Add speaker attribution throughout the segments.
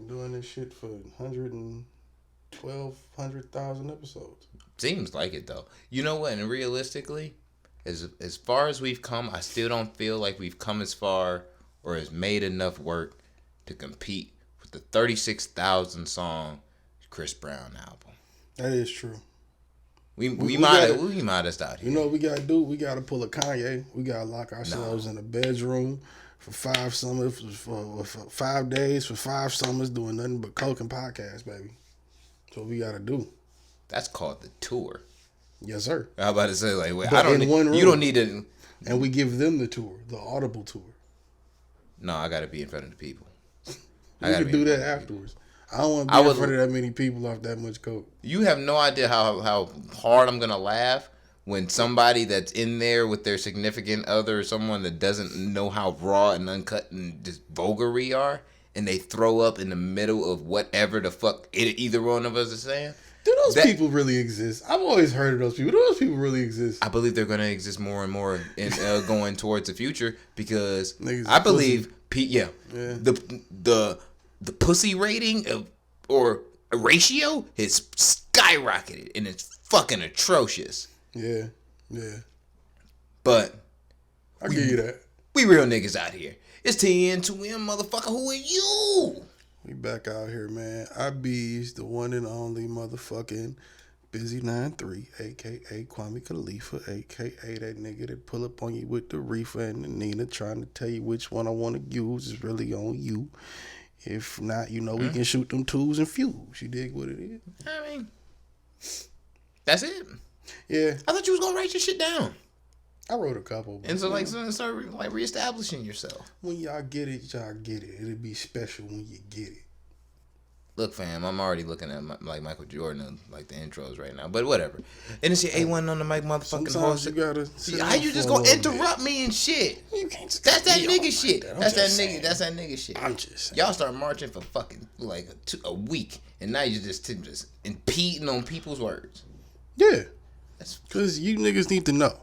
Speaker 1: been doing this shit for 112,000 episodes.
Speaker 2: Seems like it though. You know what? And realistically, as far as we've come, I still don't feel like we've come as far or has made enough work to compete with the 36,000 song Chris Brown album.
Speaker 1: That is true.
Speaker 2: We modest out here.
Speaker 1: You know what we gotta do? We gotta pull a Kanye. We gotta lock ourselves in a bedroom for 5 summers, for 5 days, for 5 summers, doing nothing but coke and podcasts, baby. That's what we gotta do.
Speaker 2: That's called the tour.
Speaker 1: Yes, sir.
Speaker 2: I was about to say, like, wait,
Speaker 1: But
Speaker 2: I don't.
Speaker 1: in one room.
Speaker 2: You don't need to.
Speaker 1: And we give them the tour, the audible tour.
Speaker 2: No, I gotta be in front of the people.
Speaker 1: We can do that afterwards. I don't want to be in front of that many people off that much coke.
Speaker 2: You have no idea how hard I'm gonna laugh when somebody that's in there with their significant other or someone that doesn't know how raw and uncut and just vulgar we are, and they throw up in the middle of whatever the fuck either one of us is saying.
Speaker 1: Do those people really exist? I've always heard of those people. Do those people really exist?
Speaker 2: I believe they're gonna exist more and more in going towards the future because
Speaker 1: Niggas
Speaker 2: I believe the pussy rating or a ratio has skyrocketed and it's fucking atrocious.
Speaker 1: Yeah.
Speaker 2: But
Speaker 1: I'll give you that.
Speaker 2: We real niggas out here. It's TN2M, motherfucker. Who are you?
Speaker 1: We back out here, man. I bees the one and only motherfucking Busy 93, a.k.a. Kwame Khalifa, a.k.a. that nigga that pull up on you with the reefer and the Nina trying to tell you which one I want to use is really on you. If not, you know, we can shoot them tools and fuse. You dig what it is?
Speaker 2: I mean, that's it.
Speaker 1: Yeah.
Speaker 2: I thought you was going to write your shit down.
Speaker 1: I wrote a couple.
Speaker 2: And so, like, start reestablishing yourself.
Speaker 1: When y'all get it, y'all get it. It'll be special when you get it.
Speaker 2: Look, fam, I'm already looking at like Michael Jordan, like the intros right now. But whatever. And it's your A1 on the mic, motherfucking
Speaker 1: Sometimes
Speaker 2: horse.
Speaker 1: you gotta.
Speaker 2: How you just gonna interrupt me and shit?
Speaker 1: You can't.
Speaker 2: That's that nigga shit.
Speaker 1: That.
Speaker 2: That's that nigga shit.
Speaker 1: I'm just saying.
Speaker 2: Y'all start marching for fucking like a week, and now you just impeding on people's words.
Speaker 1: Yeah. Because you niggas need to know.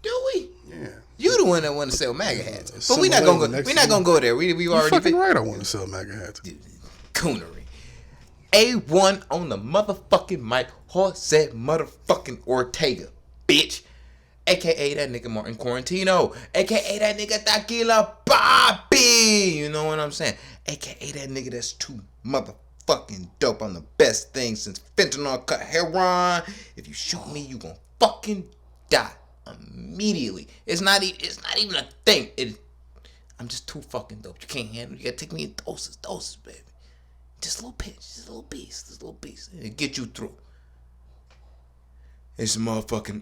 Speaker 2: Do we?
Speaker 1: Yeah.
Speaker 2: You the one that want to sell MAGA hats, but we're not gonna go there. We already
Speaker 1: fucking right. I want to sell MAGA hats.
Speaker 2: Coonery. A1 on the motherfucking mic. Horse said motherfucking Ortega, bitch. AKA that nigga Martin Quarantino. AKA that nigga Tequila Bobby. You know what I'm saying? AKA that nigga that's too motherfucking dope. I'm the best thing since fentanyl cut heroin. If you shoot me, you gonna fucking die immediately. It's not even a thing. I'm just too fucking dope. You can't handle it. You gotta take me in doses, baby. Just a little pinch, just a little piece. It'll get you through. It's a motherfucking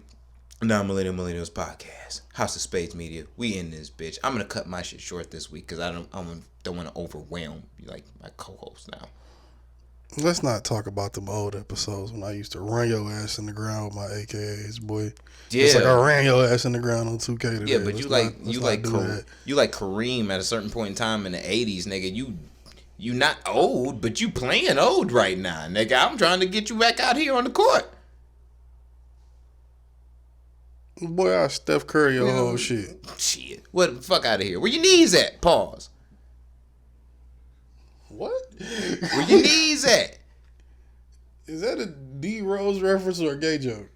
Speaker 2: Non-Millennials Podcast. House of Spades Media. We in this bitch. I'm gonna cut my shit short this week because I don't want to overwhelm like my co-host now.
Speaker 1: Let's not talk about them old episodes when I used to run your ass in the ground with my AKAs, boy.
Speaker 2: Yeah.
Speaker 1: It's like I ran your ass in the ground on 2K today.
Speaker 2: Yeah, but you like Kareem at a certain point in time in the 80s, nigga. You not old, but you playing old right now, nigga. I'm trying to get you back out here on the court.
Speaker 1: Boy, I Steph Curry your whole shit.
Speaker 2: Shit. What the fuck out of here? Where your knees at? Pause.
Speaker 1: What?
Speaker 2: Where your knees at?
Speaker 1: Is that a D Rose reference or a gay joke?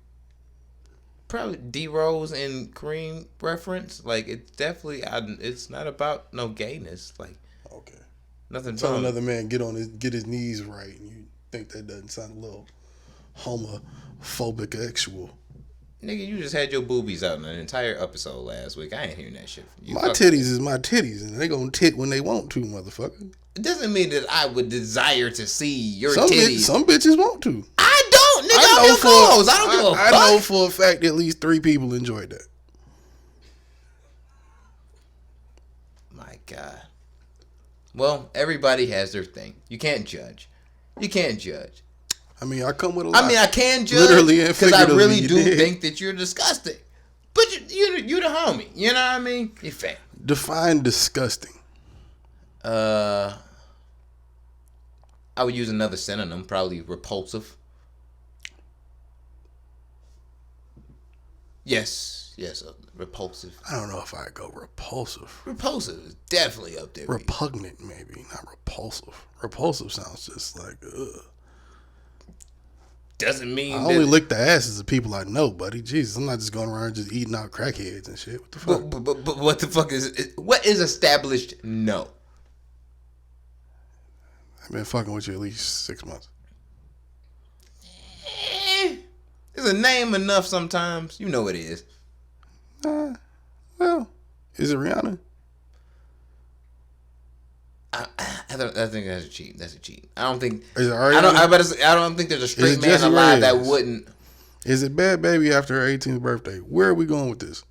Speaker 2: Probably D Rose and Kareem reference. Like, it's definitely, it's not about no gayness. Like,
Speaker 1: okay.
Speaker 2: Nothing.
Speaker 1: Tell another man get his knees right, and you think that doesn't sound a little homophobic actual.
Speaker 2: Nigga, you just had your boobies out in an entire episode last week. I ain't hearing that shit from you.
Speaker 1: My titties is my titties, and they gonna tit when they want to, motherfucker.
Speaker 2: It doesn't mean that I would desire to see your titties.
Speaker 1: Some bitches want to.
Speaker 2: I don't, nigga. I don't give a fuck.
Speaker 1: I know for a fact at least 3 people enjoyed that.
Speaker 2: My God. Well, everybody has their thing. You can't judge.
Speaker 1: I mean, I come with a lot.
Speaker 2: I mean, I can judge
Speaker 1: literally and
Speaker 2: because I really do
Speaker 1: did.
Speaker 2: think that you're disgusting. But you the homie. You know what I mean? You're fat.
Speaker 1: Define disgusting.
Speaker 2: I would use another synonym, probably repulsive. Yes. Yes, repulsive.
Speaker 1: I don't know if I go repulsive.
Speaker 2: Repulsive is definitely up there.
Speaker 1: Repugnant, maybe, not repulsive. Repulsive sounds just like, ugh.
Speaker 2: Doesn't mean
Speaker 1: I only lick the asses of people I know, buddy. Jesus, I'm not just going around just eating out crackheads and shit. What the fuck?
Speaker 2: But what the fuck what is established? No.
Speaker 1: I've been fucking with you at least 6 months.
Speaker 2: Is a name enough sometimes? You know it is.
Speaker 1: Well, is it Rihanna?
Speaker 2: I think that's a cheat. That's a cheat. I don't think.
Speaker 1: Is it Ariana?
Speaker 2: I don't think there's a straight man
Speaker 1: Jessie
Speaker 2: alive that
Speaker 1: Reyes?
Speaker 2: wouldn't.
Speaker 1: Is it Bad Baby after her 18th birthday? Where are we going with this?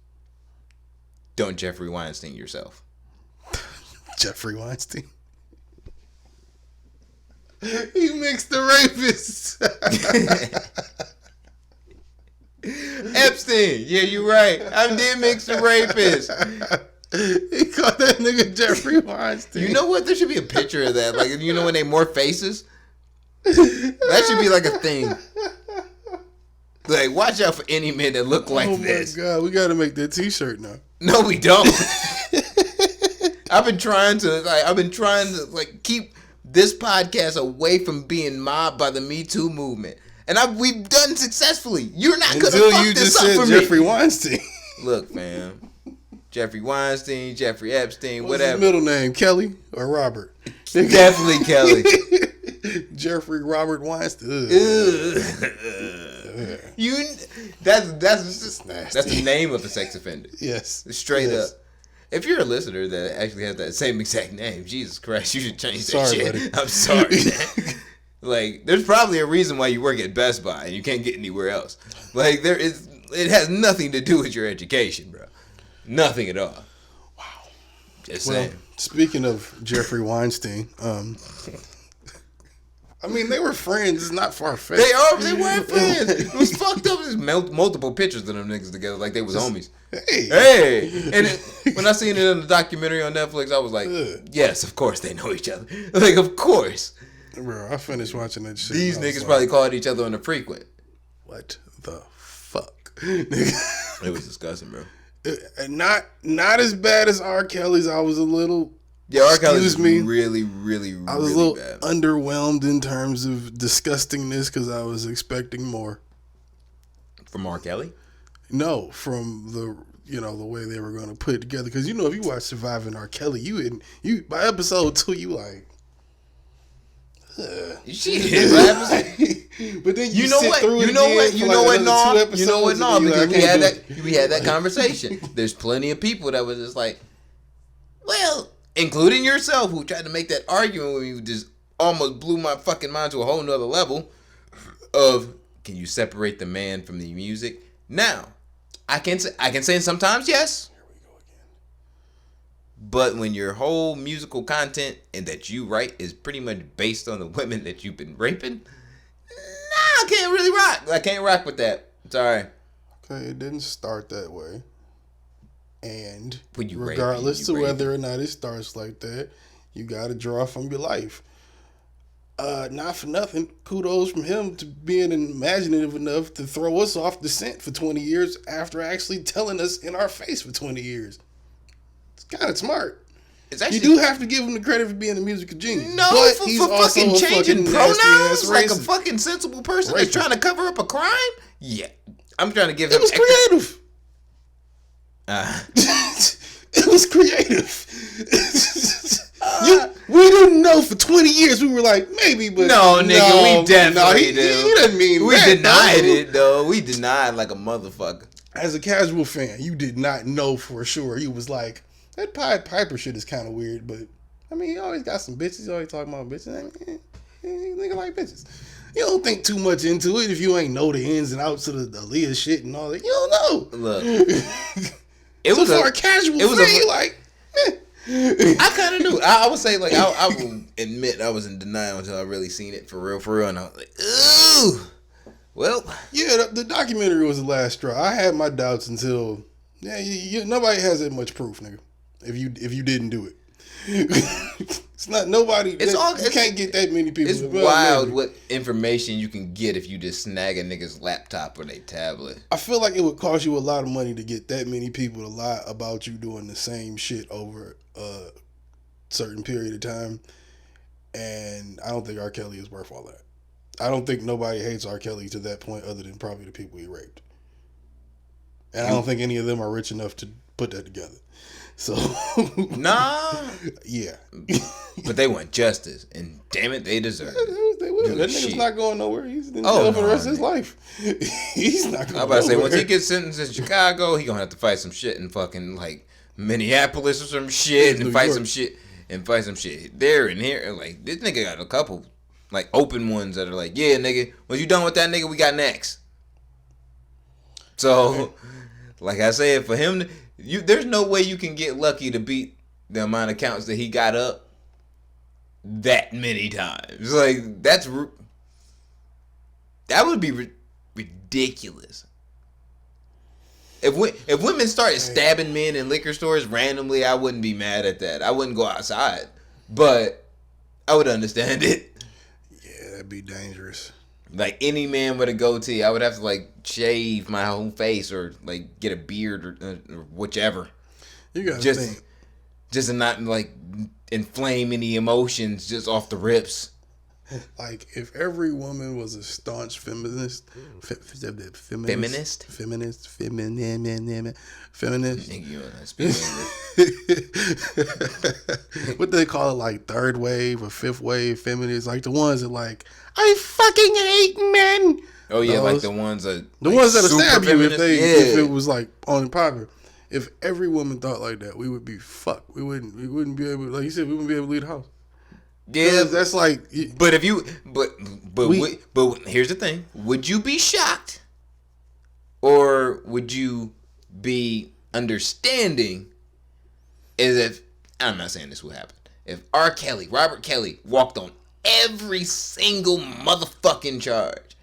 Speaker 2: Don't Jeffrey Weinstein yourself.
Speaker 1: Jeffrey Weinstein. He mixed the rapists.
Speaker 2: Epstein. Yeah, you're right. I did mix the rapist.
Speaker 1: He called that nigga Jeffrey Weinstein.
Speaker 2: You know what? There should be a picture of that. Like, you know when they morph faces? That should be like a thing. Like, watch out for any men that look like this.
Speaker 1: Oh my God, we got to make that T-shirt now.
Speaker 2: No, we don't. I've been trying to keep this podcast away from being mobbed by the Me Too movement. And we've done successfully. You're not going to fuck this up for me.
Speaker 1: Jeffrey Weinstein.
Speaker 2: Look, fam. Jeffrey Weinstein, Jeffrey Epstein,
Speaker 1: What's
Speaker 2: whatever.
Speaker 1: his middle name? Kelly or Robert?
Speaker 2: Definitely Kelly.
Speaker 1: Jeffrey Robert Weinstein.
Speaker 2: That's
Speaker 1: nasty.
Speaker 2: the name of a sex offender.
Speaker 1: Yes.
Speaker 2: Straight
Speaker 1: Yes.
Speaker 2: up. If you're a listener that actually has that same exact name, Jesus Christ, you should change that
Speaker 1: Sorry,
Speaker 2: shit.
Speaker 1: buddy.
Speaker 2: I'm sorry, man. Like, there's probably a reason why you work at Best Buy and you can't get anywhere else. Like, it has nothing to do with your education, bro. Nothing at all.
Speaker 1: Wow.
Speaker 2: Just saying.
Speaker 1: Speaking of Jeffrey Weinstein, I mean, they were friends. It's not far-fetched.
Speaker 2: They were friends. It was fucked up. There's multiple pictures of them niggas together like they was homies. Hey. And when I seen it in the documentary on Netflix, I was like, yes, of course they know each other. Like, of course.
Speaker 1: Bro, I finished watching that shit.
Speaker 2: These niggas probably called each other on the frequent.
Speaker 1: What the fuck?
Speaker 2: It was disgusting, bro.
Speaker 1: Not as bad as R. Kelly's. I was a little.
Speaker 2: Yeah, R. Kelly's
Speaker 1: me.
Speaker 2: really, really, really
Speaker 1: I was a little
Speaker 2: bad.
Speaker 1: underwhelmed in terms of disgustingness because I was expecting more.
Speaker 2: From R. Kelly?
Speaker 1: No, from the way they were going to put it together. Because if you watch Surviving R. Kelly, you by episode 2 you like.
Speaker 2: Shit,
Speaker 1: but then
Speaker 2: you know what? You know what? No, because we had that conversation. There's plenty of people that was just like, well, including yourself, who tried to make that argument when you just almost blew my fucking mind to a whole nother level of, can you separate the man from the music? Now, I can say sometimes yes.
Speaker 1: Here we go again.
Speaker 2: But when your whole musical content and that you write is pretty much based on the women that you've been raping, I can't really rock. I can't rock with that. Sorry.
Speaker 1: Okay, it didn't start that way. And
Speaker 2: When you
Speaker 1: regardless
Speaker 2: rape,
Speaker 1: to whether or not it starts like that, you got to draw from your life. Not for nothing, kudos from him to being imaginative enough to throw us off the scent for 20 years after actually telling us in our face for 20 years. It's kind of smart. You do have to give him the credit for being a musical genius.
Speaker 2: No,
Speaker 1: but
Speaker 2: for
Speaker 1: he's
Speaker 2: fucking
Speaker 1: also
Speaker 2: changing
Speaker 1: fucking
Speaker 2: pronouns like a
Speaker 1: racist.
Speaker 2: fucking sensible person that's trying to cover up a crime? Yeah. I'm trying to give
Speaker 1: It
Speaker 2: him
Speaker 1: was creative. It was creative. We didn't know for 20 years. We were like, maybe, but
Speaker 2: no, nigga, we definitely
Speaker 1: he doesn't mean
Speaker 2: we
Speaker 1: that.
Speaker 2: Denied it, though. We denied like a motherfucker.
Speaker 1: As a casual fan, you did not know for sure. He was like, that Pied Piper shit is kind of weird, but I mean, he always got some bitches. He always talking about bitches. I mean, nigga like bitches. You don't think too much into it if you ain't know the ins and outs of the Aaliyah shit and all that. You don't know.
Speaker 2: Look,
Speaker 1: it was for a casual fan. Like,
Speaker 2: I kind of knew. I would say, like, I will admit I was in denial until I really seen it for real, and I was like, ooh. Well,
Speaker 1: yeah, the documentary was the last straw. I had my doubts until nobody has that much proof, nigga. If you didn't do it, It's not nobody. You can't get that many people.
Speaker 2: It's wild what information you can get if you just snag a nigga's laptop or their tablet.
Speaker 1: I feel like it would cost you a lot of money to get that many people to lie about you doing the same shit over a certain period of time. And I don't think R. Kelly is worth all that. I don't think nobody hates R. Kelly to that point other than probably the people he raped. And I don't think any of them are rich enough to put that together. So
Speaker 2: nah,
Speaker 1: yeah,
Speaker 2: but they want justice, and damn it, they deserve it.
Speaker 1: They will. That nigga's not going nowhere. He's in jail for the rest of his life. He's not going.
Speaker 2: I'm about to say once he gets sentenced in Chicago, he gonna have to fight some shit in fucking like Minneapolis or some shit, and fight some shit there and here. And like this nigga got a couple like open ones that are like, yeah, nigga, when you done with that nigga, we got next. So, like I said, for him, there's no way you can get lucky to beat the amount of counts that he got up that many times. Like that would be ridiculous. If women started stabbing men in liquor stores randomly, I wouldn't be mad at that. I wouldn't go outside, but I would understand it.
Speaker 1: Yeah, that'd be dangerous.
Speaker 2: Like any man with a goatee, I would have to like shave my whole face or like get a beard or whichever.
Speaker 1: You gotta
Speaker 2: think. Just to not like inflame any emotions just off the rips.
Speaker 1: Like if every woman was a staunch feminist. What they call it, like third wave or fifth wave feminists, like the ones that like I fucking hate men.
Speaker 2: Oh yeah, like the ones that
Speaker 1: stab you if it was like on popular. If every woman thought like that, we would be fucked. We wouldn't be able, like you said, we wouldn't be able to leave the house.
Speaker 2: Yeah,
Speaker 1: that's like.
Speaker 2: But if you, but here's the thing: would you be shocked, or would you be understanding? As if I'm not saying this would happen. If Robert Kelly, walked on every single motherfucking charge,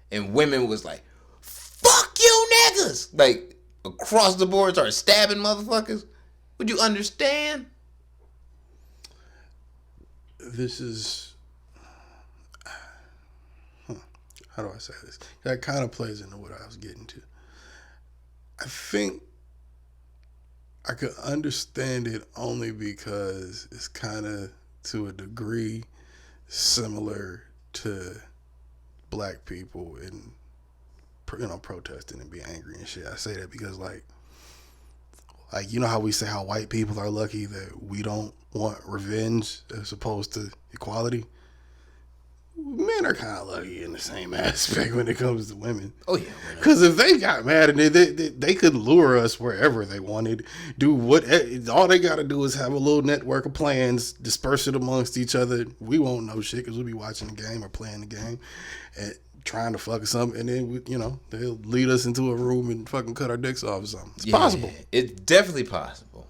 Speaker 2: and women was like, "Fuck you, niggas!" like across the board, started stabbing motherfuckers, would you understand?
Speaker 1: This is, how do I say this? That kind of plays into what I was getting to. I think I could understand it only because it's kind of, to a degree, similar to black people and, protesting and being angry and shit. I say that because, like you know how we say how white people are lucky that we don't want revenge as opposed to equality? Men are kind of lucky in the same aspect when it comes to women.
Speaker 2: Oh yeah,
Speaker 1: because if they got mad and they could lure us wherever they wanted, do what all they got to do is have a little network of plans, disperse it amongst each other. We won't know shit because we'll be watching the game or playing the game and trying to fuck something, and then they'll lead us into a room and fucking cut our dicks off or something. It's possible.
Speaker 2: It's definitely possible.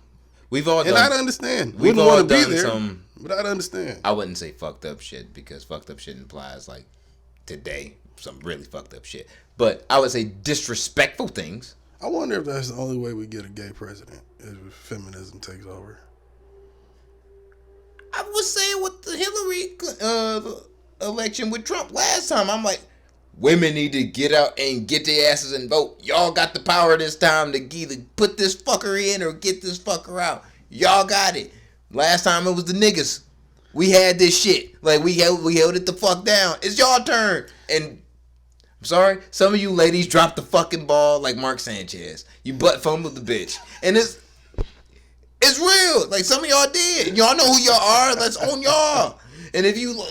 Speaker 2: We've all done.
Speaker 1: And I'd understand.
Speaker 2: We've all want to be there,
Speaker 1: but I'd understand.
Speaker 2: I wouldn't say fucked up shit because fucked up shit implies like today some really fucked up shit. But I would say disrespectful things.
Speaker 1: I wonder if that's the only way we get a gay president is if feminism takes over.
Speaker 2: I was saying with the Hillary election with Trump last time, I'm like, women need to get out and get their asses and vote. Y'all got the power this time to either put this fucker in or get this fucker out. Y'all got it. Last time it was the niggas. We had this shit. Like we held it the fuck down. It's y'all turn. And I'm sorry, some of you ladies dropped the fucking ball like Mark Sanchez. You butt fumbled the bitch. And it's real. Like some of y'all did. Y'all know who y'all are. That's on y'all. And if you,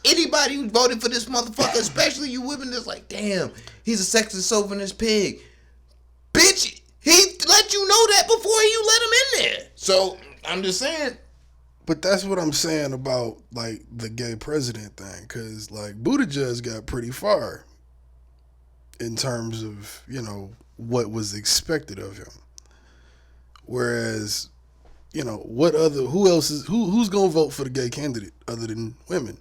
Speaker 2: anybody who voted for this motherfucker, especially you women, that's like, damn, he's a sexist chauvinist pig. Bitch, he let you know that before you let him in there. So, I'm just saying.
Speaker 1: But that's what I'm saying about, like, the gay president thing. Because, like, Buttigieg got pretty far in terms of, what was expected of him. Whereas, who's going to vote for the gay candidate other than women?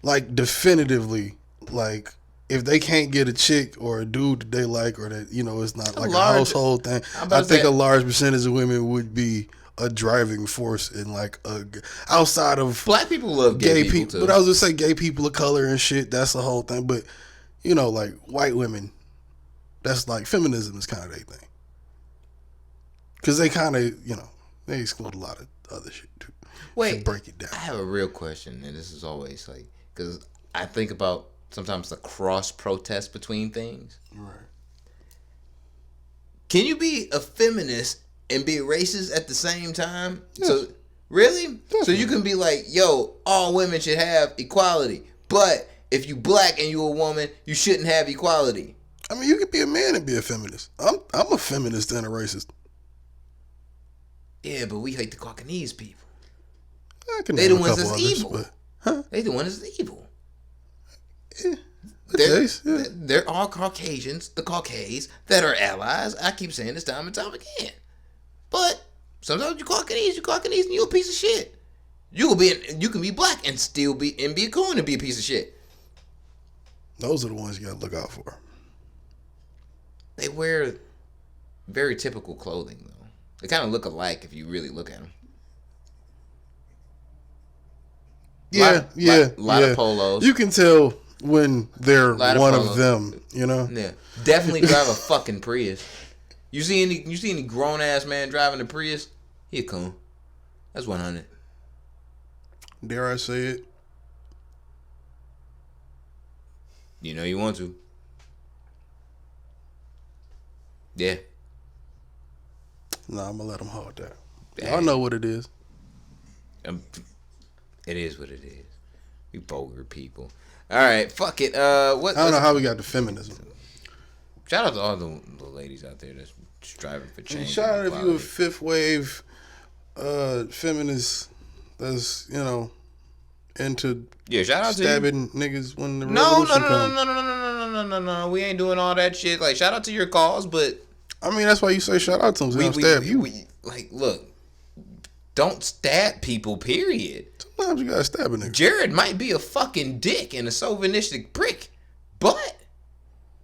Speaker 1: Like, definitively, like, if they can't get a chick or a dude that they like or that, it's not like a household thing, I think a large percentage of women would be a driving force in like outside of
Speaker 2: Black people love gay people too.
Speaker 1: But I was just say gay people of color and shit. That's the whole thing. But you know, like white women, that's like feminism is kind of their thing. Because they kind of, you know, they exclude a lot of other shit too.
Speaker 2: Wait,
Speaker 1: break it down.
Speaker 2: I have a real question, and this is always like, because I think about sometimes the cross protest between things.
Speaker 1: Right.
Speaker 2: Can you be a feminist and be a racist at the same time?
Speaker 1: Yes.
Speaker 2: So really?
Speaker 1: Definitely.
Speaker 2: So you can be like, yo, all women should have equality, but if you black and you a woman, you shouldn't have equality.
Speaker 1: I mean, you could be a man and be a feminist. I'm a feminist and a racist.
Speaker 2: Yeah, but we hate the Caucanese people.
Speaker 1: They
Speaker 2: the ones that's evil.
Speaker 1: But, huh?
Speaker 2: They the ones that's evil.
Speaker 1: Yeah.
Speaker 2: They're all Caucasians, the Caucasians, that are allies. I keep saying this time and time again. But sometimes you Caucasian, and you a piece of shit. You can be black and still be a coon and be a piece of shit.
Speaker 1: Those are the ones you gotta look out for.
Speaker 2: They wear very typical clothing though. They kind of look alike if you really look at them.
Speaker 1: Yeah,
Speaker 2: a lot of polos.
Speaker 1: You can tell when they're one of them, you know?
Speaker 2: Yeah. Definitely drive a fucking Prius. You see any grown ass man driving a Prius? He a coon. That's 100.
Speaker 1: Dare I say it?
Speaker 2: You know you want to. Yeah.
Speaker 1: Nah, I'm gonna let them hold that. Y'all know what it is.
Speaker 2: It is what it is. We vulgar people. All right, fuck it.
Speaker 1: I don't know how we got to feminism.
Speaker 2: Shout out to all the ladies out there that's striving for change.
Speaker 1: And shout out if you a fifth wave feminist that's, you know, into
Speaker 2: shout out
Speaker 1: stabbing niggas when the revolution comes.
Speaker 2: No. We ain't doing all that shit. Like, shout out to your cause, but
Speaker 1: I mean, that's why you say shout out to them. So they don't stab you.
Speaker 2: Like, look, don't stab people, period.
Speaker 1: Sometimes you gotta stab a nigga.
Speaker 2: Jared might be a fucking dick and a chauvinistic prick, but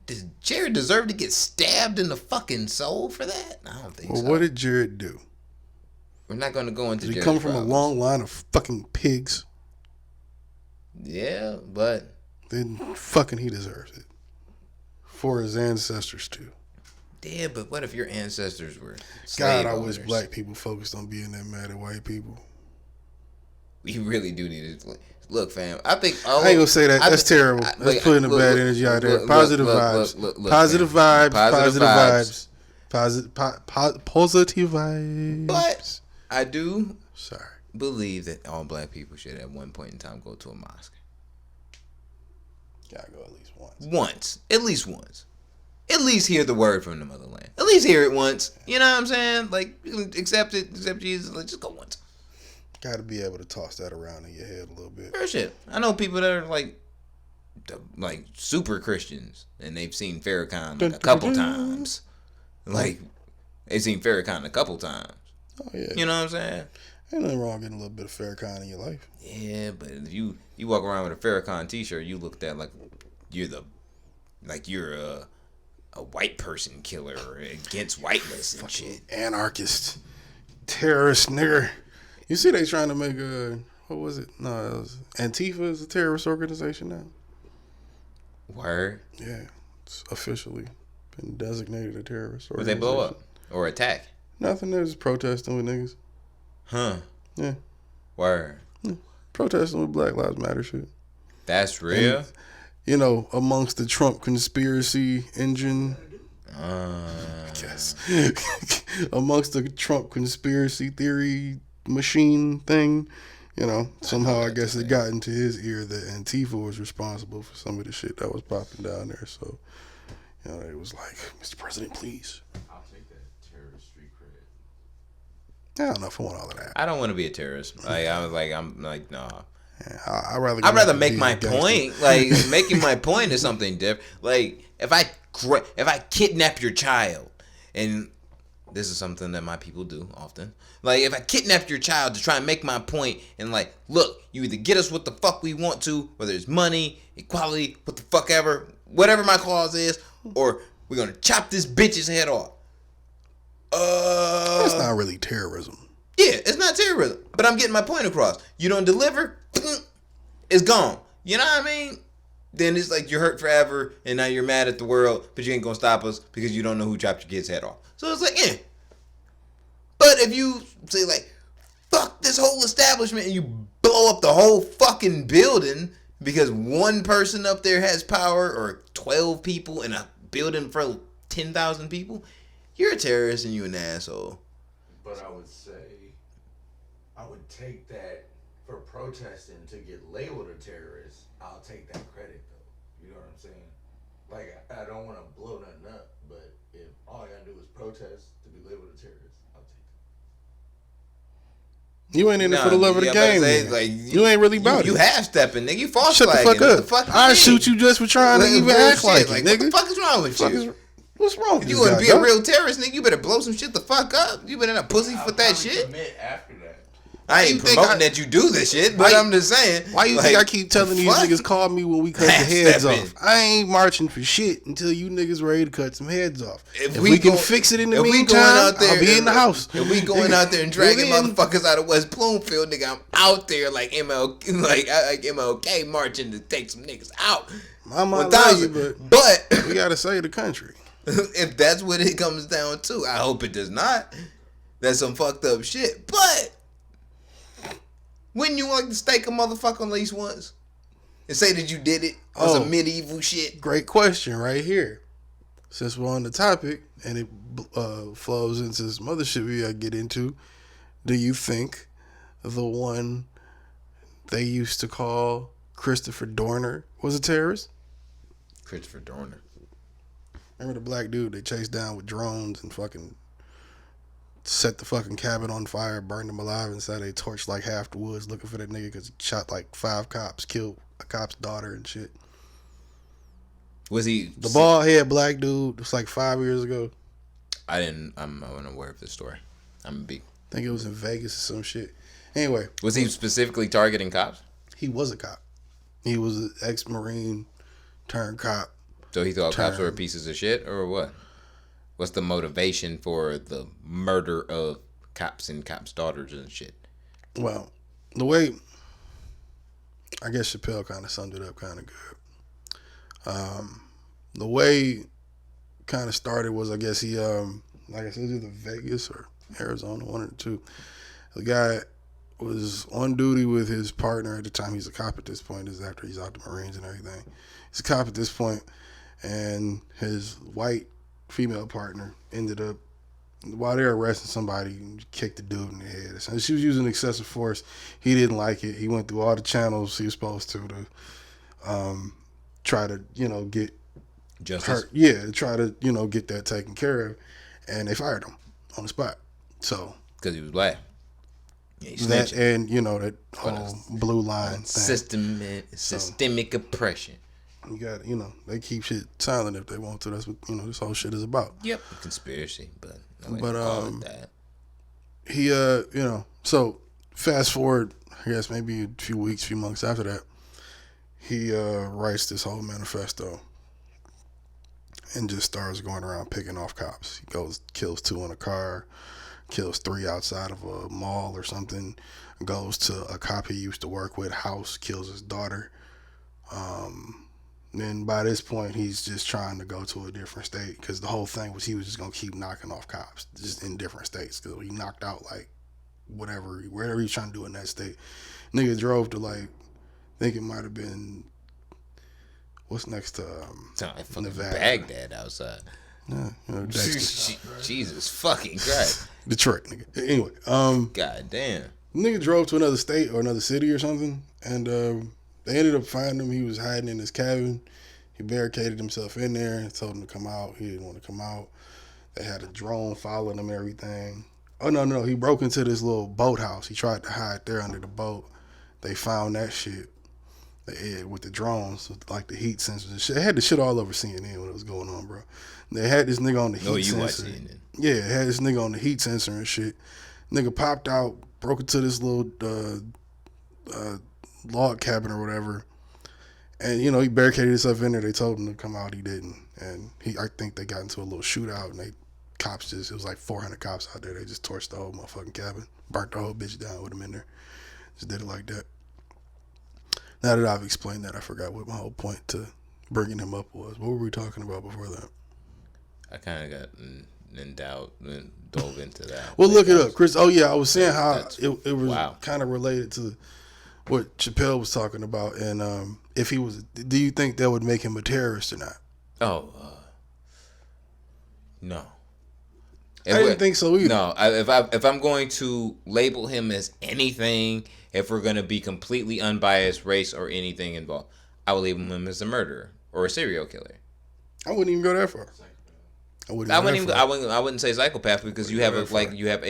Speaker 2: does Jared deserve to get stabbed in the fucking soul for that? I don't think so.
Speaker 1: Well, what did Jared do?
Speaker 2: We're not going to go into
Speaker 1: Did he
Speaker 2: Jared's
Speaker 1: come from
Speaker 2: problems.
Speaker 1: a long line of fucking pigs?
Speaker 2: Yeah, but
Speaker 1: Then fucking he deserves it. For his ancestors too.
Speaker 2: Yeah, but what if your ancestors were
Speaker 1: God,
Speaker 2: slave
Speaker 1: I wish
Speaker 2: owners?
Speaker 1: black people focused on being that mad at white people.
Speaker 2: We really do need to look, fam. I think
Speaker 1: I ain't gonna say that. That's terrible. That's putting the bad energy out there. Positive vibes. Positive vibes. Positive vibes. Positive vibes.
Speaker 2: But I do
Speaker 1: Sorry.
Speaker 2: believe that all black people should at one point in time go to a mosque.
Speaker 1: Gotta go at least once.
Speaker 2: Once. At least once. At least hear the word from the motherland. At least hear it once. You know what I'm saying? Like, accept it. Accept Jesus. Like, just go once.
Speaker 1: Gotta be able to toss that around in your head a little bit.
Speaker 2: Fair shit. I know people that are like super Christians and they've seen Farrakhan like a couple times. Like, they've seen Farrakhan a couple times.
Speaker 1: Oh yeah.
Speaker 2: You know what I'm saying?
Speaker 1: Ain't nothing wrong getting a little bit of Farrakhan in your life.
Speaker 2: Yeah, but if you walk around with a Farrakhan t-shirt, you looked at like you're a white person killer or against whiteness and shit.
Speaker 1: Anarchist. Terrorist nigger. You see they trying to make what was it? No, it was Antifa is a terrorist organization now.
Speaker 2: Word.
Speaker 1: Yeah. It's officially been designated a terrorist
Speaker 2: Would
Speaker 1: organization.
Speaker 2: they blow up or attack?
Speaker 1: Nothing. They're just protesting with niggas.
Speaker 2: Huh.
Speaker 1: Yeah.
Speaker 2: Word.
Speaker 1: Protesting with Black Lives Matter shit.
Speaker 2: That's real?
Speaker 1: And, you know, amongst the Trump conspiracy engine. Yes. Amongst the Trump conspiracy theory machine thing, you know, somehow I guess it got into his ear that Antifa was responsible for some of the shit that was popping down there. So, you know, it was like, Mr. President, please.
Speaker 3: I'll take that terrorist street cred.
Speaker 1: I don't know if I want all of that.
Speaker 2: I don't want to be a terrorist. I'm like, nah.
Speaker 1: Yeah, I'd
Speaker 2: rather make my point. Like, making my point is something different. Like, if I kidnap your child, and this is something that my people do often. Like, if I kidnap your child to try and make my point, and like, look, you either get us what the fuck we want to, whether it's money, equality, what the fuck ever, whatever my cause is, or we're gonna chop this bitch's head off.
Speaker 1: That's not really terrorism.
Speaker 2: Yeah, it's not terrorism. But I'm getting my point across. You don't deliver, it's gone. You know what I mean? Then it's like you're hurt forever, and now you're mad at the world, but you ain't gonna stop us because you don't know who chopped your kid's head off. So it's like, eh. But if you say like, fuck this whole establishment, and you blow up the whole fucking building because one person up there has power, or 12 people in a building for 10,000 people, you're a terrorist and you an asshole.
Speaker 3: But I would say, I would take that for protesting to get labeled a terrorist. I'll take that credit though. You know what I'm saying? Like, I don't want to blow nothing up, but if all I gotta do is protest to be labeled a terrorist, I'll take it.
Speaker 1: You ain't in it for the love of the game. Like, you ain't really about it.
Speaker 2: You half stepping, nigga. You false
Speaker 1: Shut the
Speaker 2: flagging.
Speaker 1: fuck up.
Speaker 2: What the fuck
Speaker 1: I shoot you just for trying to even act like it, nigga.
Speaker 2: What the fuck is wrong with you?
Speaker 1: What's wrong with
Speaker 2: you?
Speaker 1: You
Speaker 2: Want to be a
Speaker 1: dog?
Speaker 2: real terrorist, nigga? You better blow some shit the fuck up. You better not pussy for that shit.
Speaker 3: Commit after that.
Speaker 2: I ain't promoting that you do this shit, but I'm just saying.
Speaker 1: Why you think I keep telling these niggas call me when we cut the heads off? I ain't marching for shit until you niggas ready to cut some heads off. If we can fix it in the meantime, I'll be in the house.
Speaker 2: If we going out there and dragging motherfuckers out of West Bloomfield, nigga, I'm out there like MLK marching to take some niggas out.
Speaker 1: I might love you, but we gotta save the country.
Speaker 2: If that's what it comes down to, I hope it does not. That's some fucked up shit. But wouldn't you like to stake a motherfucker at least once and say that you did it on some medieval shit?
Speaker 1: Great question right here. Since we're on the topic and it flows into some other shit we gotta get into, do you think the one they used to call Christopher Dorner was a terrorist?
Speaker 2: Christopher Dorner.
Speaker 1: Remember the black dude they chased down with drones and fucking set the fucking cabin on fire, burned him alive, and said they torched like half the woods looking for that nigga because he shot like 5 cops, killed a cop's daughter and shit.
Speaker 2: Was he
Speaker 1: the bald head black dude? It was like 5 years ago.
Speaker 2: I'm unaware of this story. I'm a big.
Speaker 1: I think it was in Vegas or some shit. Anyway,
Speaker 2: was he specifically targeting cops?
Speaker 1: He was a cop. He was an ex-Marine turned cop.
Speaker 2: So he thought cops were pieces of shit, or what? What's the motivation for the murder of cops and cops' daughters and shit?
Speaker 1: Well, the way I guess Chappelle kind of summed it up kind of good. The way kind of started was, I guess he, like I said, either Vegas or Arizona, one of the two. The guy was on duty with his partner at the time. He's a cop at this point. This is after he's out the Marines and everything. He's a cop at this point, and his white female partner ended up, while they were arresting somebody, kicked the dude in the head. So she was using excessive force. He didn't like it. He went through all the channels he was supposed to try to, get
Speaker 2: justice.
Speaker 1: Hurt. Yeah, to try to, get that taken care of. And they fired him on the spot. So
Speaker 2: because he was black.
Speaker 1: Yeah, that and that whole blue line thing.
Speaker 2: Systemic oppression.
Speaker 1: You got they keep shit silent if they want to. That's what this whole shit is about.
Speaker 2: Yep, conspiracy, but
Speaker 1: that. He so fast forward, I guess maybe a few weeks, few months after that, he writes this whole manifesto and just starts going around picking off cops. He kills 2 in a car, kills 3 outside of a mall or something, goes to a cop he used to work with house, kills his daughter. Then by this point, he's just trying to go to a different state because the whole thing was he was just going to keep knocking off cops just in different states because he knocked out like wherever he's trying to do in that state. Nigga drove to I think it might have been, what's next to
Speaker 2: Nevada? Baghdad outside.
Speaker 1: Yeah,
Speaker 2: Jesus fucking Christ.
Speaker 1: Detroit, nigga. Anyway,
Speaker 2: God damn.
Speaker 1: Nigga drove to another state or another city or something, and they ended up finding him. He was hiding in his cabin. He barricaded himself in there and told him to come out. He didn't want to come out. They had a drone following him and everything. Oh, no. He broke into this little boathouse. He tried to hide there under the boat. They found that shit with the drones, like the heat sensors and shit. They had the shit all over CNN when it was going on, bro. They had this nigga on the heat sensor. Yeah, they had this nigga on the heat sensor and shit. Nigga popped out, broke into this little log cabin or whatever, and he barricaded himself in there. They told him to come out, he didn't, and I think they got into a little shootout and they cops it was like 400 cops out there. They just torched the whole motherfucking cabin, burnt the whole bitch down with them in there. Just did it like that. Now that I've explained that, I forgot what my whole point to bringing him up was. What were we talking about before that?
Speaker 2: I kind of got in doubt and dove into that.
Speaker 1: Well, look it up, Chris. Oh yeah, I was saying how it was
Speaker 2: wow.
Speaker 1: kind of related to what Chappelle was talking about, and if he was, do you think that would make him a terrorist or not?
Speaker 2: Oh, no.
Speaker 1: I didn't think so either.
Speaker 2: No, if I'm going to label him as anything, if we're going to be completely unbiased, race or anything involved, I would label him as a murderer or a serial killer.
Speaker 1: I wouldn't even go that far. I
Speaker 2: wouldn't say psychopath because you have you'd have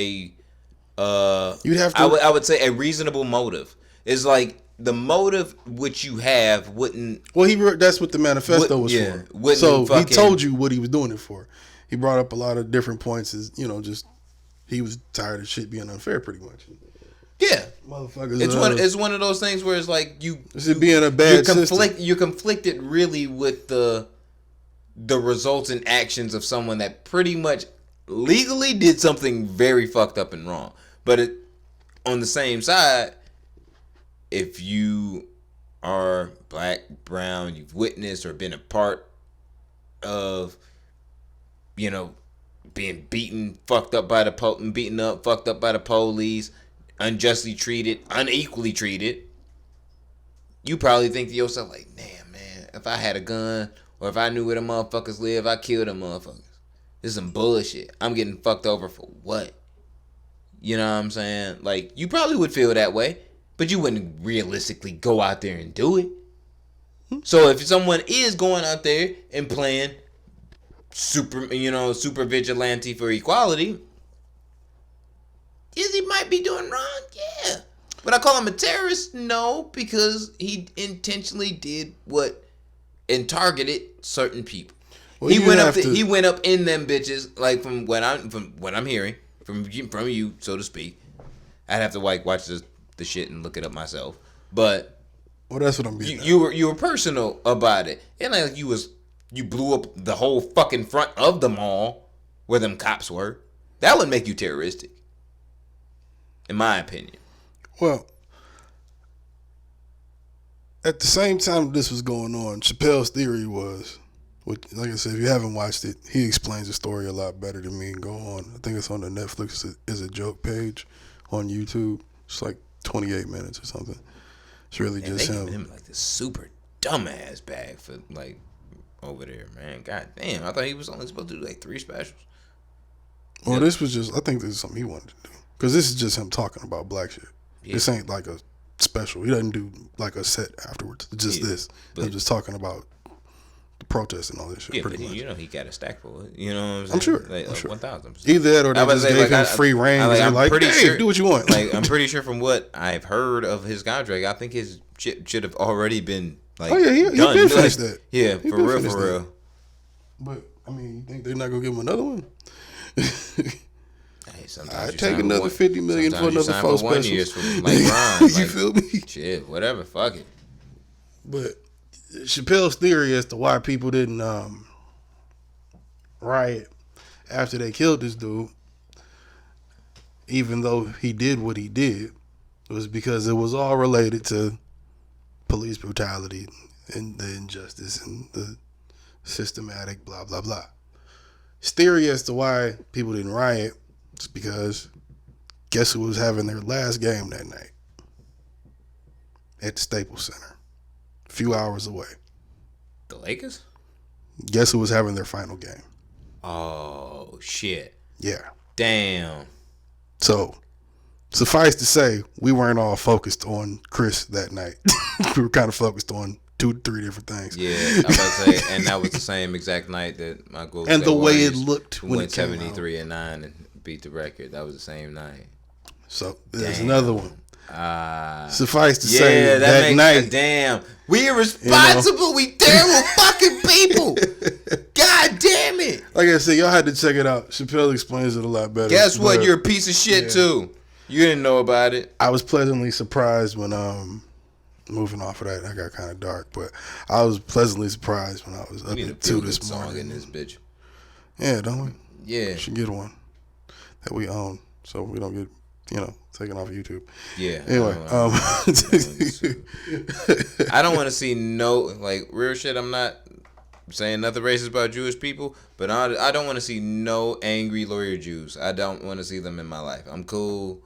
Speaker 2: to. I would say a reasonable motive. It's like the motive which you have wouldn't.
Speaker 1: Well, that's what the manifesto was for. So he told you what he was doing it for. He brought up a lot of different points. As just he was tired of shit being unfair, pretty much.
Speaker 2: Yeah,
Speaker 1: motherfuckers.
Speaker 2: It's one of those things where it's like
Speaker 1: being a bad system.
Speaker 2: You're conflicted really with the results and actions of someone that pretty much legally did something very fucked up and wrong. But on the same side, if you are black, brown, you've witnessed or been a part of, being beaten, fucked up by the police, unjustly treated, unequally treated, you probably think to yourself like, damn, man, if I had a gun or if I knew where the motherfuckers live, I'd kill them motherfuckers. This is some bullshit. I'm getting fucked over for what? You know what I'm saying? Like, you probably would feel that way, but you wouldn't realistically go out there and do it. So if someone is going out there and playing super vigilante for equality, he might be doing wrong, yeah. Would I call him a terrorist? No, because he intentionally did what and targeted certain people. Well, he went up in them bitches, like from what I'm hearing from you, so to speak. I'd have to watch the shit and look it up myself. But
Speaker 1: that's what I'm getting.
Speaker 2: You were personal about it, and like you blew up the whole fucking front of the mall where them cops were. That would make you terroristic, in my opinion.
Speaker 1: Well, at the same time this was going on, Chappelle's theory was, like I said, if you haven't watched it, he explains the story a lot better than me. Go on. I think it's on the Netflix is a joke page on YouTube. It's like 28 minutes or something. It's really just him.
Speaker 2: Him like this super dumbass bag for like over there, man. God damn, I thought he was only supposed to do like 3 specials.
Speaker 1: Well, this was just, I think this is something he wanted to do. Because this is just him talking about black shit. Yeah. This ain't like a special. He doesn't do like a set afterwards. It's just this. I'm just talking about the protests and all this shit.
Speaker 2: Yeah,
Speaker 1: pretty
Speaker 2: but
Speaker 1: much.
Speaker 2: He got a stack for it. You know what I'm saying?
Speaker 1: I'm sure.
Speaker 2: Like,
Speaker 1: I'm sure.
Speaker 2: 1,000%.
Speaker 1: Either that or they just gave him free reign.
Speaker 2: I'm
Speaker 1: like,
Speaker 2: pretty sure,
Speaker 1: do what you want.
Speaker 2: Like, I'm pretty sure from what I've heard of his contract, I think his shit should have already been like.
Speaker 1: Oh yeah, he been finished that.
Speaker 2: Yeah, for real.
Speaker 1: But I mean, you think they're not gonna give him another one?
Speaker 2: I'd
Speaker 1: take another $50 million for another 4 specials.
Speaker 2: For, like, Ron, like,
Speaker 1: you feel me?
Speaker 2: Shit, whatever, fuck it.
Speaker 1: But Chappelle's theory as to why people didn't riot after they killed this dude, even though he did what he did, was because it was all related to police brutality and the injustice and the systematic blah, blah, blah. His theory as to why people didn't riot is because guess who was having their last game that night? At the Staples Center. A few hours away.
Speaker 2: The Lakers?
Speaker 1: Guess who was having their final game?
Speaker 2: Oh, shit.
Speaker 1: Yeah.
Speaker 2: Damn.
Speaker 1: So, suffice to say, we weren't all focused on Chris that night. We were kind of focused on 2 to 3 different things.
Speaker 2: Yeah, I was about to say, and that was the same exact night that my Golden
Speaker 1: and
Speaker 2: State
Speaker 1: the way
Speaker 2: Warriors
Speaker 1: it looked when
Speaker 2: went
Speaker 1: it came
Speaker 2: 73-9 and beat the record. That was the same night.
Speaker 1: So there's another one. Suffice to
Speaker 2: yeah,
Speaker 1: say, that night.
Speaker 2: Damn, we irresponsible. We terrible fucking people. God damn it!
Speaker 1: Like I said, y'all had to check it out. Chappelle explains it a lot better.
Speaker 2: Guess what? You're a piece of shit too. You didn't know about it.
Speaker 1: I was pleasantly surprised when moving off of that, I got kind of dark, but I was pleasantly surprised when I was up at 2 this morning.
Speaker 2: Song in this bitch.
Speaker 1: Yeah, don't we?
Speaker 2: Yeah.
Speaker 1: We should get one that we own, so we don't get taken off YouTube.
Speaker 2: Yeah.
Speaker 1: Anyway,
Speaker 2: I don't want to see real shit. I'm not saying nothing racist about Jewish people, but I don't want to see no angry lawyer Jews. I don't want to see them in my life. I'm cool.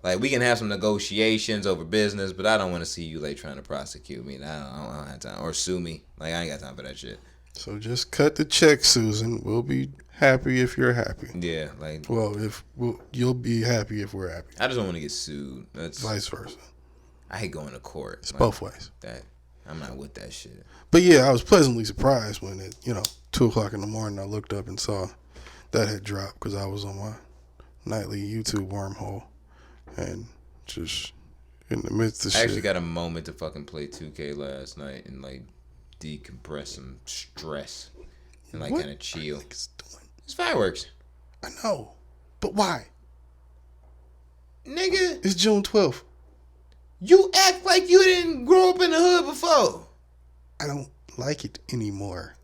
Speaker 2: Like, we can have some negotiations over business, but I don't want to see you trying to prosecute me. I don't have time, or sue me. Like, I ain't got time for that shit.
Speaker 1: So just cut the check, Susan. We'll be happy if you're happy.
Speaker 2: Yeah,
Speaker 1: You'll be happy if we're happy.
Speaker 2: I just don't want to get sued. That's
Speaker 1: vice versa.
Speaker 2: I hate going to court.
Speaker 1: It's both ways.
Speaker 2: I'm not with that shit.
Speaker 1: But yeah, I was pleasantly surprised when at 2:00 in the morning I looked up and saw that had dropped because I was on my nightly YouTube wormhole and just in the midst of shit.
Speaker 2: I actually got a moment to fucking play 2K last night and decompress some stress and kind of chill. It's fireworks.
Speaker 1: I know, but why?
Speaker 2: Nigga,
Speaker 1: it's June 12th.
Speaker 2: You act like you didn't grow up in the hood before.
Speaker 1: I don't like it anymore.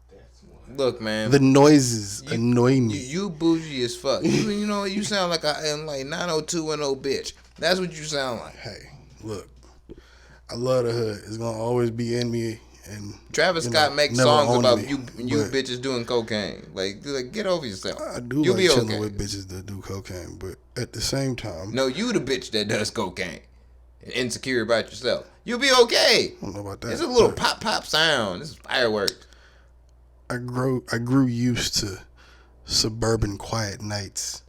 Speaker 2: Look, man.
Speaker 1: The noises annoy me.
Speaker 2: You bougie as fuck. You know, you sound like I am 90210 bitch. That's what you sound like.
Speaker 1: Hey, look. I love the hood. It's going to always be in me. And
Speaker 2: Travis Scott makes songs about you bitches doing cocaine. Like, get over yourself.
Speaker 1: I do
Speaker 2: You'll
Speaker 1: like chilling
Speaker 2: okay.
Speaker 1: with bitches that do cocaine, but at the same time...
Speaker 2: No, you the bitch that does cocaine. Insecure about yourself. You'll be okay.
Speaker 1: I don't know about that.
Speaker 2: It's a little pop sound. This is fireworks.
Speaker 1: I grew used to suburban quiet nights,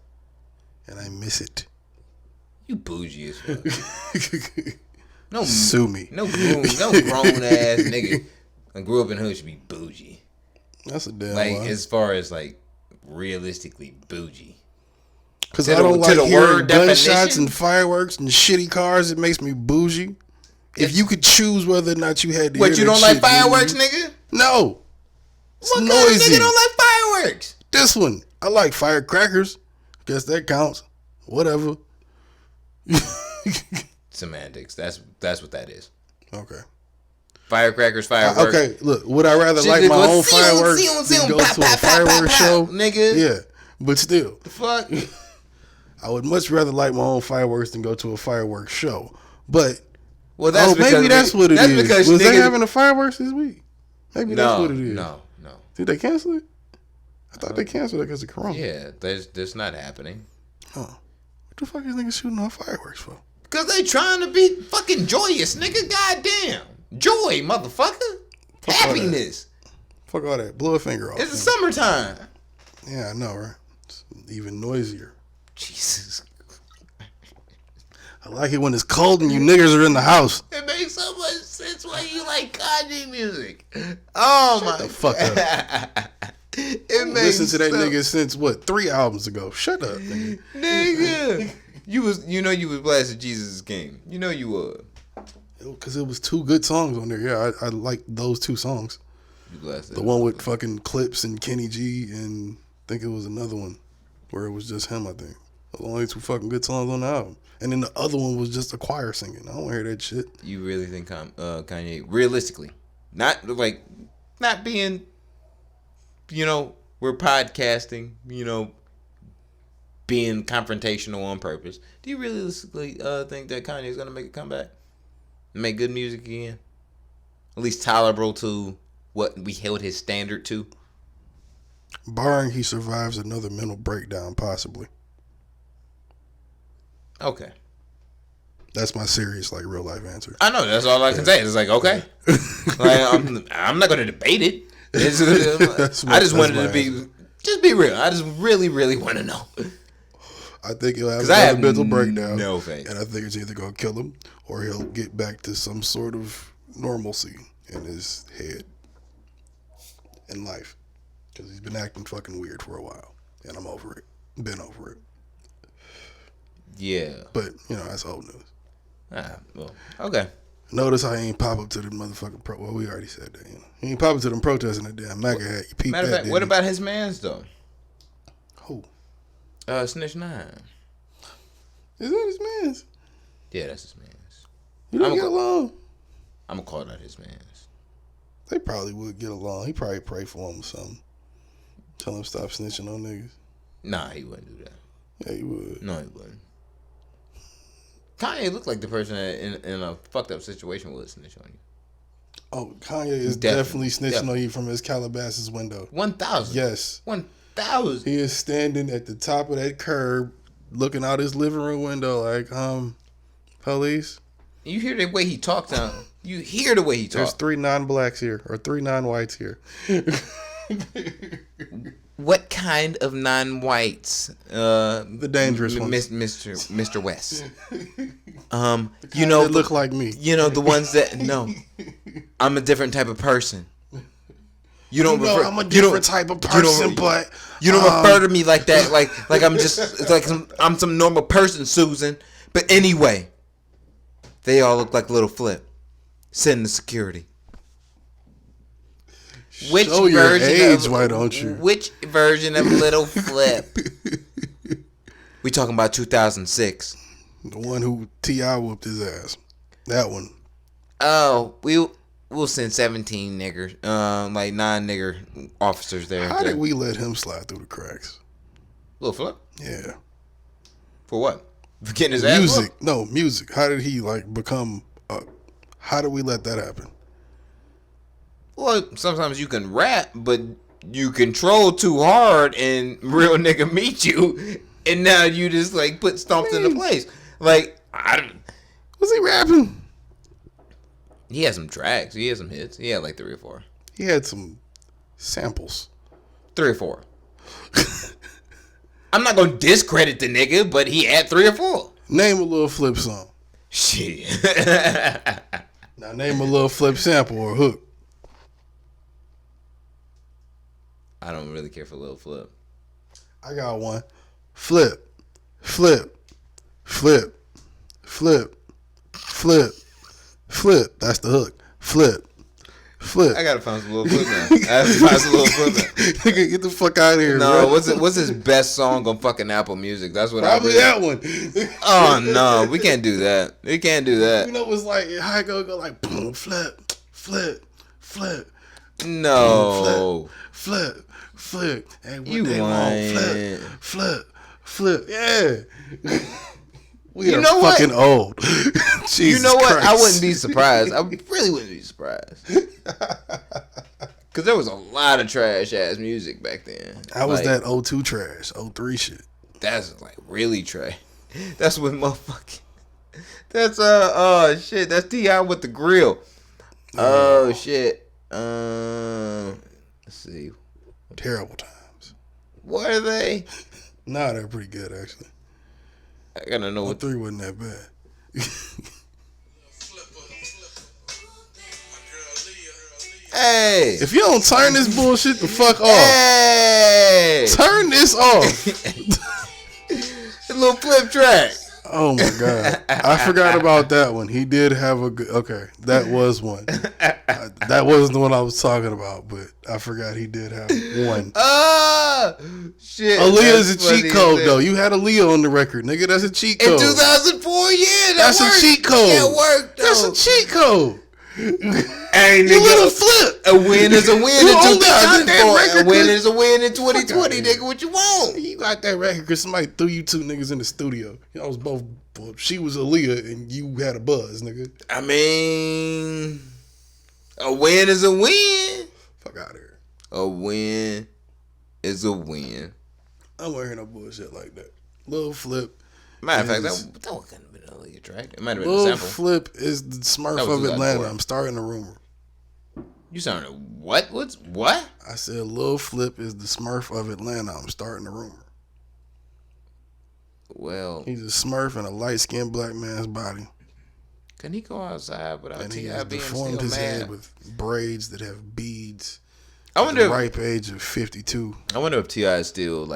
Speaker 1: and I miss it.
Speaker 2: You bougie as fuck.
Speaker 1: Sue me.
Speaker 2: No grown ass nigga that grew up in the hood should be bougie.
Speaker 1: That's a damn lie.
Speaker 2: As far as realistically bougie.
Speaker 1: Because I don't like hearing gunshots and fireworks and shitty cars. It makes me bougie. If you could choose whether or not you had to
Speaker 2: What, you don't like fireworks, nigga?
Speaker 1: No.
Speaker 2: What kind of nigga don't like fireworks?
Speaker 1: This one. I like firecrackers. Guess that counts. Whatever.
Speaker 2: Semantics. That's what that is.
Speaker 1: Okay.
Speaker 2: Firecrackers.
Speaker 1: Okay, look. Would I rather like my own fireworks than go to a fireworks show?
Speaker 2: Nigga.
Speaker 1: Yeah. But still.
Speaker 2: The fuck?
Speaker 1: I would much rather like my own fireworks than go to a fireworks show. But
Speaker 2: maybe
Speaker 1: that's what it is.
Speaker 2: Because
Speaker 1: was they having the fireworks this week? Maybe that's what it is.
Speaker 2: No.
Speaker 1: Did they cancel it? I thought they canceled it because of Corona.
Speaker 2: Yeah, that's not happening.
Speaker 1: Oh. What the fuck is niggas shooting off fireworks for?
Speaker 2: Because they trying to be fucking joyous, nigga. Goddamn. Joy, motherfucker. Happiness.
Speaker 1: Fuck all that. Blow a finger off.
Speaker 2: It's the summertime.
Speaker 1: Yeah, I know, right? It's even noisier.
Speaker 2: Jesus.
Speaker 1: I like it when it's cold and you niggas are in the house.
Speaker 2: It makes so much sense why you like Kanye music. Oh my.
Speaker 1: Shut the fuck up.
Speaker 2: It makes
Speaker 1: listen to that nigga since 3 albums ago. Shut up, nigga.
Speaker 2: Nigga. You was blasting Jesus is King. You know you were.
Speaker 1: Because it was 2 good songs on there. Yeah, I liked those 2 songs.
Speaker 2: You blasted
Speaker 1: the one with fucking Clips and Kenny G, and I think it was another one where it was just him, I think. Those were only 2 fucking good songs on the album. And then the other one was just a choir singing. I don't want to hear that shit.
Speaker 2: You really think Kanye, realistically, not being, we're podcasting, being confrontational on purpose. Do you realistically think that Kanye is going to make a comeback? Make good music again? At least tolerable to what we held his standard to?
Speaker 1: Barring he survives another mental breakdown, possibly.
Speaker 2: Okay.
Speaker 1: That's my serious, real life answer.
Speaker 2: I know. That's all I can say. It's okay. I'm not going to debate it. I just wanted to be real. I just really, really want to know.
Speaker 1: I think he'll have another mental breakdown.
Speaker 2: No faith.
Speaker 1: And I think it's either going to kill him or he'll get back to some sort of normalcy in his head and life. Because he's been acting fucking weird for a while. And I'm over it. Been over it.
Speaker 2: Yeah.
Speaker 1: But, that's old news.
Speaker 2: Well, okay.
Speaker 1: Notice how he ain't pop up to the motherfucking well, we already said that, He ain't pop up to them protesting that damn MAGA hat. You peeped
Speaker 2: Matter of fact, what about his mans, though?
Speaker 1: Who?
Speaker 2: Snitch 9.
Speaker 1: Is that his mans?
Speaker 2: Yeah, that's his mans.
Speaker 1: You don't get along?
Speaker 2: I'm going to call that his mans.
Speaker 1: They probably would get along. He probably pray for him or something. Tell him stop snitching on niggas.
Speaker 2: Nah, he wouldn't do that.
Speaker 1: Yeah, he would.
Speaker 2: No, he wouldn't. Kanye looked like the person that in a fucked up situation would snitch on you.
Speaker 1: Oh, Kanye is definitely snitching on you from his Calabasas window.
Speaker 2: 1,000.
Speaker 1: Yes.
Speaker 2: 1,000.
Speaker 1: He is standing at the top of that curb, looking out his living room window like, police.
Speaker 2: You hear the way he talks now. You hear the way he
Speaker 1: There's
Speaker 2: talks.
Speaker 1: 3 non-blacks here, or 3 non-whites here.
Speaker 2: What kind of non-whites?
Speaker 1: The dangerous ones.
Speaker 2: Mr. West.
Speaker 1: You know, look like me.
Speaker 2: You know the ones that no. I'm a different type of person. You don't.
Speaker 1: I'm a different type of person, but
Speaker 2: you don't refer to me like that. Like I'm just like I'm some normal person, Susan. But anyway, they all look like Little Flip. Send the security. Which
Speaker 1: Show your
Speaker 2: version
Speaker 1: age,
Speaker 2: of,
Speaker 1: why don't you?
Speaker 2: Which version of Little Flip? We talking about 2006.
Speaker 1: The one who T.I. whooped his ass. That one.
Speaker 2: Oh, we'll send 17 niggers, like 9 nigger officers there.
Speaker 1: How did we let him slide through the cracks?
Speaker 2: Little Flip?
Speaker 1: Yeah.
Speaker 2: For what? For getting his ass
Speaker 1: Music.
Speaker 2: whooped?
Speaker 1: No, music. How did he become? How did we let that happen?
Speaker 2: Well, sometimes you can rap, but you control too hard, and real nigga meet you, and now you just put stomped into place.
Speaker 1: Was he rapping?
Speaker 2: He had some tracks. He had some hits. He had 3 or 4.
Speaker 1: He had some samples.
Speaker 2: 3 or 4. I'm not gonna discredit the nigga, but he had 3 or 4.
Speaker 1: Name a Little Flip song.
Speaker 2: Shit.
Speaker 1: Now name a Little Flip sample or hook.
Speaker 2: I don't really care for Lil Flip.
Speaker 1: I got one. Flip, flip, flip, flip, flip, flip. That's the hook. Flip, flip.
Speaker 2: I gotta find some Lil Flip now. I have to find some Lil Flip now.
Speaker 1: Nigga, get the fuck out of here,
Speaker 2: No,
Speaker 1: bro.
Speaker 2: what's his best song on fucking Apple Music? That's what
Speaker 1: Probably that one.
Speaker 2: Oh no, we can't do that. We can't do that.
Speaker 1: You know what's like? How it go like boom, flip, flip, flip.
Speaker 2: No.
Speaker 1: Flip, flip. Hey, what
Speaker 2: You
Speaker 1: they want?
Speaker 2: lying.
Speaker 1: Flip. Yeah. We
Speaker 2: You
Speaker 1: are
Speaker 2: know what?
Speaker 1: fucking old. Jesus
Speaker 2: You know what?
Speaker 1: Christ.
Speaker 2: I wouldn't be surprised. I really wouldn't be surprised. Because there was a lot of trash ass music back then.
Speaker 1: How was that 02 trash, 03 shit?
Speaker 2: That's really trash. That's what motherfucking. That's oh shit. That's T.I. with the grill. Oh shit. Let's see.
Speaker 1: Terrible times.
Speaker 2: What are they?
Speaker 1: Nah, they're pretty good actually.
Speaker 2: I gotta know what.
Speaker 1: 03 wasn't that bad.
Speaker 2: Hey.
Speaker 1: If you don't turn this bullshit the fuck off,
Speaker 2: Hey.
Speaker 1: turn this off.
Speaker 2: A little flip track.
Speaker 1: Oh my god, I forgot about that one. He did have a good. Okay, that was one. That wasn't the one I was talking about, but I forgot he did have one.
Speaker 2: Ah, shit.
Speaker 1: Aaliyah's a
Speaker 2: that's
Speaker 1: cheat
Speaker 2: funny
Speaker 1: code
Speaker 2: as
Speaker 1: though.
Speaker 2: hell.
Speaker 1: You had Aaliyah on the record, nigga. That's a cheat code.
Speaker 2: In 2004, yeah,
Speaker 1: That's
Speaker 2: worked.
Speaker 1: a cheat code.
Speaker 2: That worked, though.
Speaker 1: That's a cheat code.
Speaker 2: Hey,
Speaker 1: You little flip.
Speaker 2: A win is a win
Speaker 1: You
Speaker 2: in
Speaker 1: own that
Speaker 2: 2004.
Speaker 1: record,
Speaker 2: A win
Speaker 1: cause-
Speaker 2: is a win in 2020,
Speaker 1: Fuck outta
Speaker 2: nigga. What you want?
Speaker 1: You got that record because somebody threw you two niggas in the studio. Y'all was both. She was Aaliyah and you had a buzz, nigga.
Speaker 2: I mean, a win is a win.
Speaker 1: Fuck out of here.
Speaker 2: A win is a win.
Speaker 1: I don't want to hear no bullshit like that. Lil Flip.
Speaker 2: Matter of fact,
Speaker 1: Is-
Speaker 2: that couldn't have been an Aaliyah track. It might have been a
Speaker 1: Lil
Speaker 2: sample.
Speaker 1: Flip is the Smurf
Speaker 2: That was
Speaker 1: of Atlanta.
Speaker 2: 2004.
Speaker 1: I'm starting a rumor.
Speaker 2: You sounded what? What?
Speaker 1: I said Lil Flip is the Smurf of Atlanta. I'm starting a rumor.
Speaker 2: Well,
Speaker 1: He's a Smurf in a light-skinned black man's body.
Speaker 2: can he go outside without
Speaker 1: And he
Speaker 2: T.I.
Speaker 1: has
Speaker 2: being
Speaker 1: deformed
Speaker 2: still
Speaker 1: his head
Speaker 2: mad?
Speaker 1: with braids that have beads.
Speaker 2: I
Speaker 1: At
Speaker 2: wonder
Speaker 1: the
Speaker 2: if
Speaker 1: ripe age of 52.
Speaker 2: I wonder if T.I. is still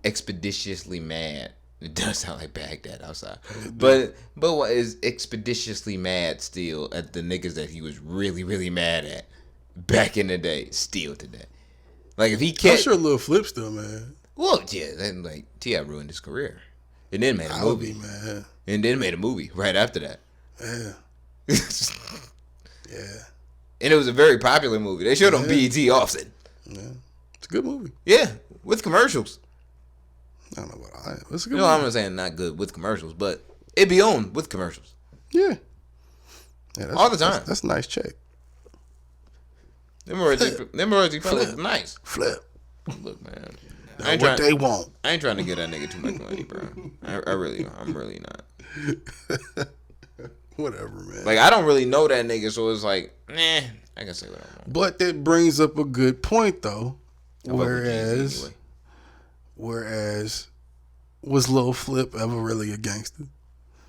Speaker 2: expeditiously mad. It does sound like Baghdad outside, but what is expeditiously mad still at the niggas that he was really really mad at back in the day, still today. If he
Speaker 1: I'm
Speaker 2: can't,
Speaker 1: sure Lil Flip still, man.
Speaker 2: well, yeah, then T.I. ruined his career, and then made a
Speaker 1: I would be
Speaker 2: movie,
Speaker 1: mad.
Speaker 2: and then made a movie right after that.
Speaker 1: Yeah.
Speaker 2: And
Speaker 1: Yeah.
Speaker 2: it was a very popular movie. They showed on BET often.
Speaker 1: Yeah. It's a good movie.
Speaker 2: Yeah, with commercials.
Speaker 1: I don't know what it's a good
Speaker 2: You know,
Speaker 1: movie.
Speaker 2: I'm not saying not good with commercials, but it be on with commercials.
Speaker 1: Yeah. That's,
Speaker 2: All the time.
Speaker 1: That's a nice check.
Speaker 2: Them royalty probably look nice.
Speaker 1: Flip.
Speaker 2: Look, man.
Speaker 1: That's what they want.
Speaker 2: I ain't trying to get that nigga too much money, bro. I'm really not.
Speaker 1: Whatever, man.
Speaker 2: Like, I don't really know that nigga, so it's like, nah, I can say what I want.
Speaker 1: But that brings up a good point, though.
Speaker 2: I fuck with Jeezy anyway.
Speaker 1: Whereas, was Lil Flip ever really a gangster?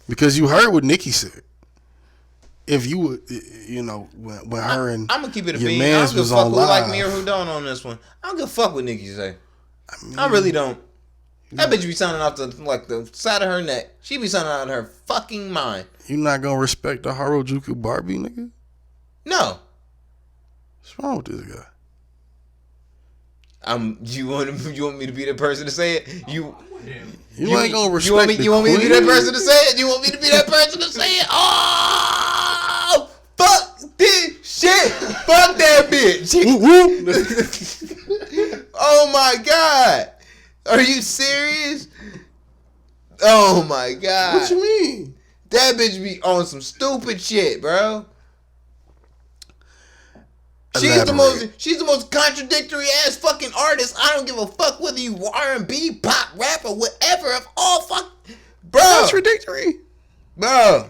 Speaker 1: Because you heard what Nicki said. If you would, you know, when her and
Speaker 2: I'm gonna keep it a
Speaker 1: your
Speaker 2: bean. I
Speaker 1: mans
Speaker 2: don't give
Speaker 1: was
Speaker 2: a fuck
Speaker 1: on
Speaker 2: who
Speaker 1: live,
Speaker 2: like me or who don't on this one. I don't give a fuck what Nicki say. I really don't. That bitch be sounding off the side of her neck. She be sounding out of her fucking mind.
Speaker 1: you not gonna respect the Harajuku Barbie, nigga?
Speaker 2: No.
Speaker 1: What's wrong with this guy?
Speaker 2: You want me to be the person to say it? You
Speaker 1: ain't gonna respect
Speaker 2: you want me to be that
Speaker 1: queen?
Speaker 2: person to say it? You want me to be that person to say it? Oh, fuck this shit. Fuck that bitch. Oh my god. Are you serious? Oh my god.
Speaker 1: What you mean?
Speaker 2: That bitch be on some stupid shit, bro. She's the most contradictory ass fucking artist. I don't give a fuck whether you R&B, pop, rap, or whatever. Of all fuck, bro.
Speaker 1: Contradictory?
Speaker 2: Bro.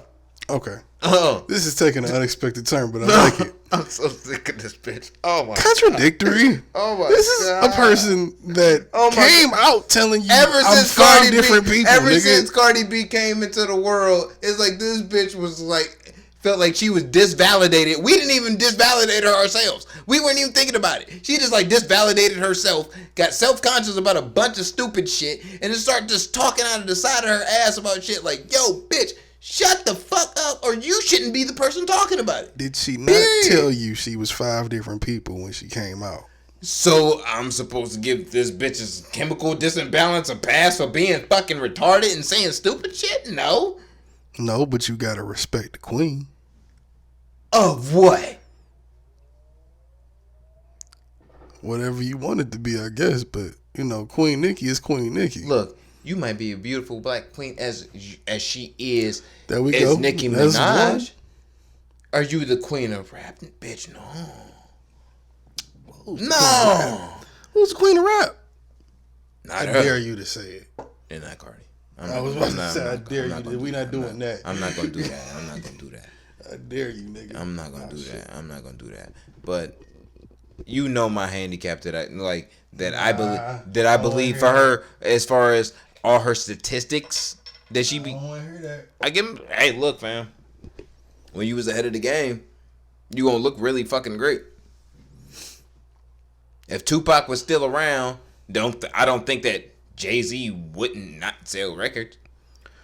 Speaker 1: Okay.
Speaker 2: Oh.
Speaker 1: This is taking an unexpected turn, but I like it.
Speaker 2: I'm so sick of this bitch. Oh my
Speaker 1: Contradictory?
Speaker 2: Oh my
Speaker 1: This is
Speaker 2: God.
Speaker 1: a person that came out telling you
Speaker 2: Ever
Speaker 1: I'm
Speaker 2: since
Speaker 1: five
Speaker 2: Cardi
Speaker 1: different
Speaker 2: B,
Speaker 1: people,
Speaker 2: ever
Speaker 1: nigga.
Speaker 2: since Cardi B came into the world, it's like this bitch was like felt like she was disvalidated. We didn't even disvalidate her ourselves. We weren't even thinking about it. She just like disvalidated herself, got self-conscious about a bunch of stupid shit, and then started just talking out of the side of her ass about shit like, yo, bitch, shut the fuck up, or you shouldn't be the person talking about it.
Speaker 1: Did she not tell you she was 5 different people when she came out?
Speaker 2: So I'm supposed to give this bitch's chemical disimbalance a pass for being fucking retarded and saying stupid shit? No.
Speaker 1: No, but you gotta respect the queen.
Speaker 2: Of what?
Speaker 1: Whatever you want it to be, I guess. But, you know, Queen Nicki is Queen Nicki.
Speaker 2: Look, you might be a beautiful black queen as she is.
Speaker 1: There we
Speaker 2: as
Speaker 1: go.
Speaker 2: Nicki
Speaker 1: That's
Speaker 2: Minaj.
Speaker 1: one.
Speaker 2: Are you the queen of rap? Bitch, no.
Speaker 1: Who's the queen of rap? Who's the queen of rap?
Speaker 2: Not
Speaker 1: I
Speaker 2: her.
Speaker 1: dare you to say it.
Speaker 2: And not Cardi.
Speaker 1: I was about to say, I dare you. We're not doing that.
Speaker 2: I'm not going to do that. I'm not going to do that.
Speaker 1: I dare you, nigga.
Speaker 2: I'm not going to do that. I'm not going to do that. But you know my handicap that I believe for her as far as all her statistics that she be.
Speaker 1: I don't want to hear that.
Speaker 2: I give him. Hey, look, fam. When you was ahead of the game, you gonna look really fucking great. If Tupac was still around, I don't think that Jay-Z wouldn't not sell records,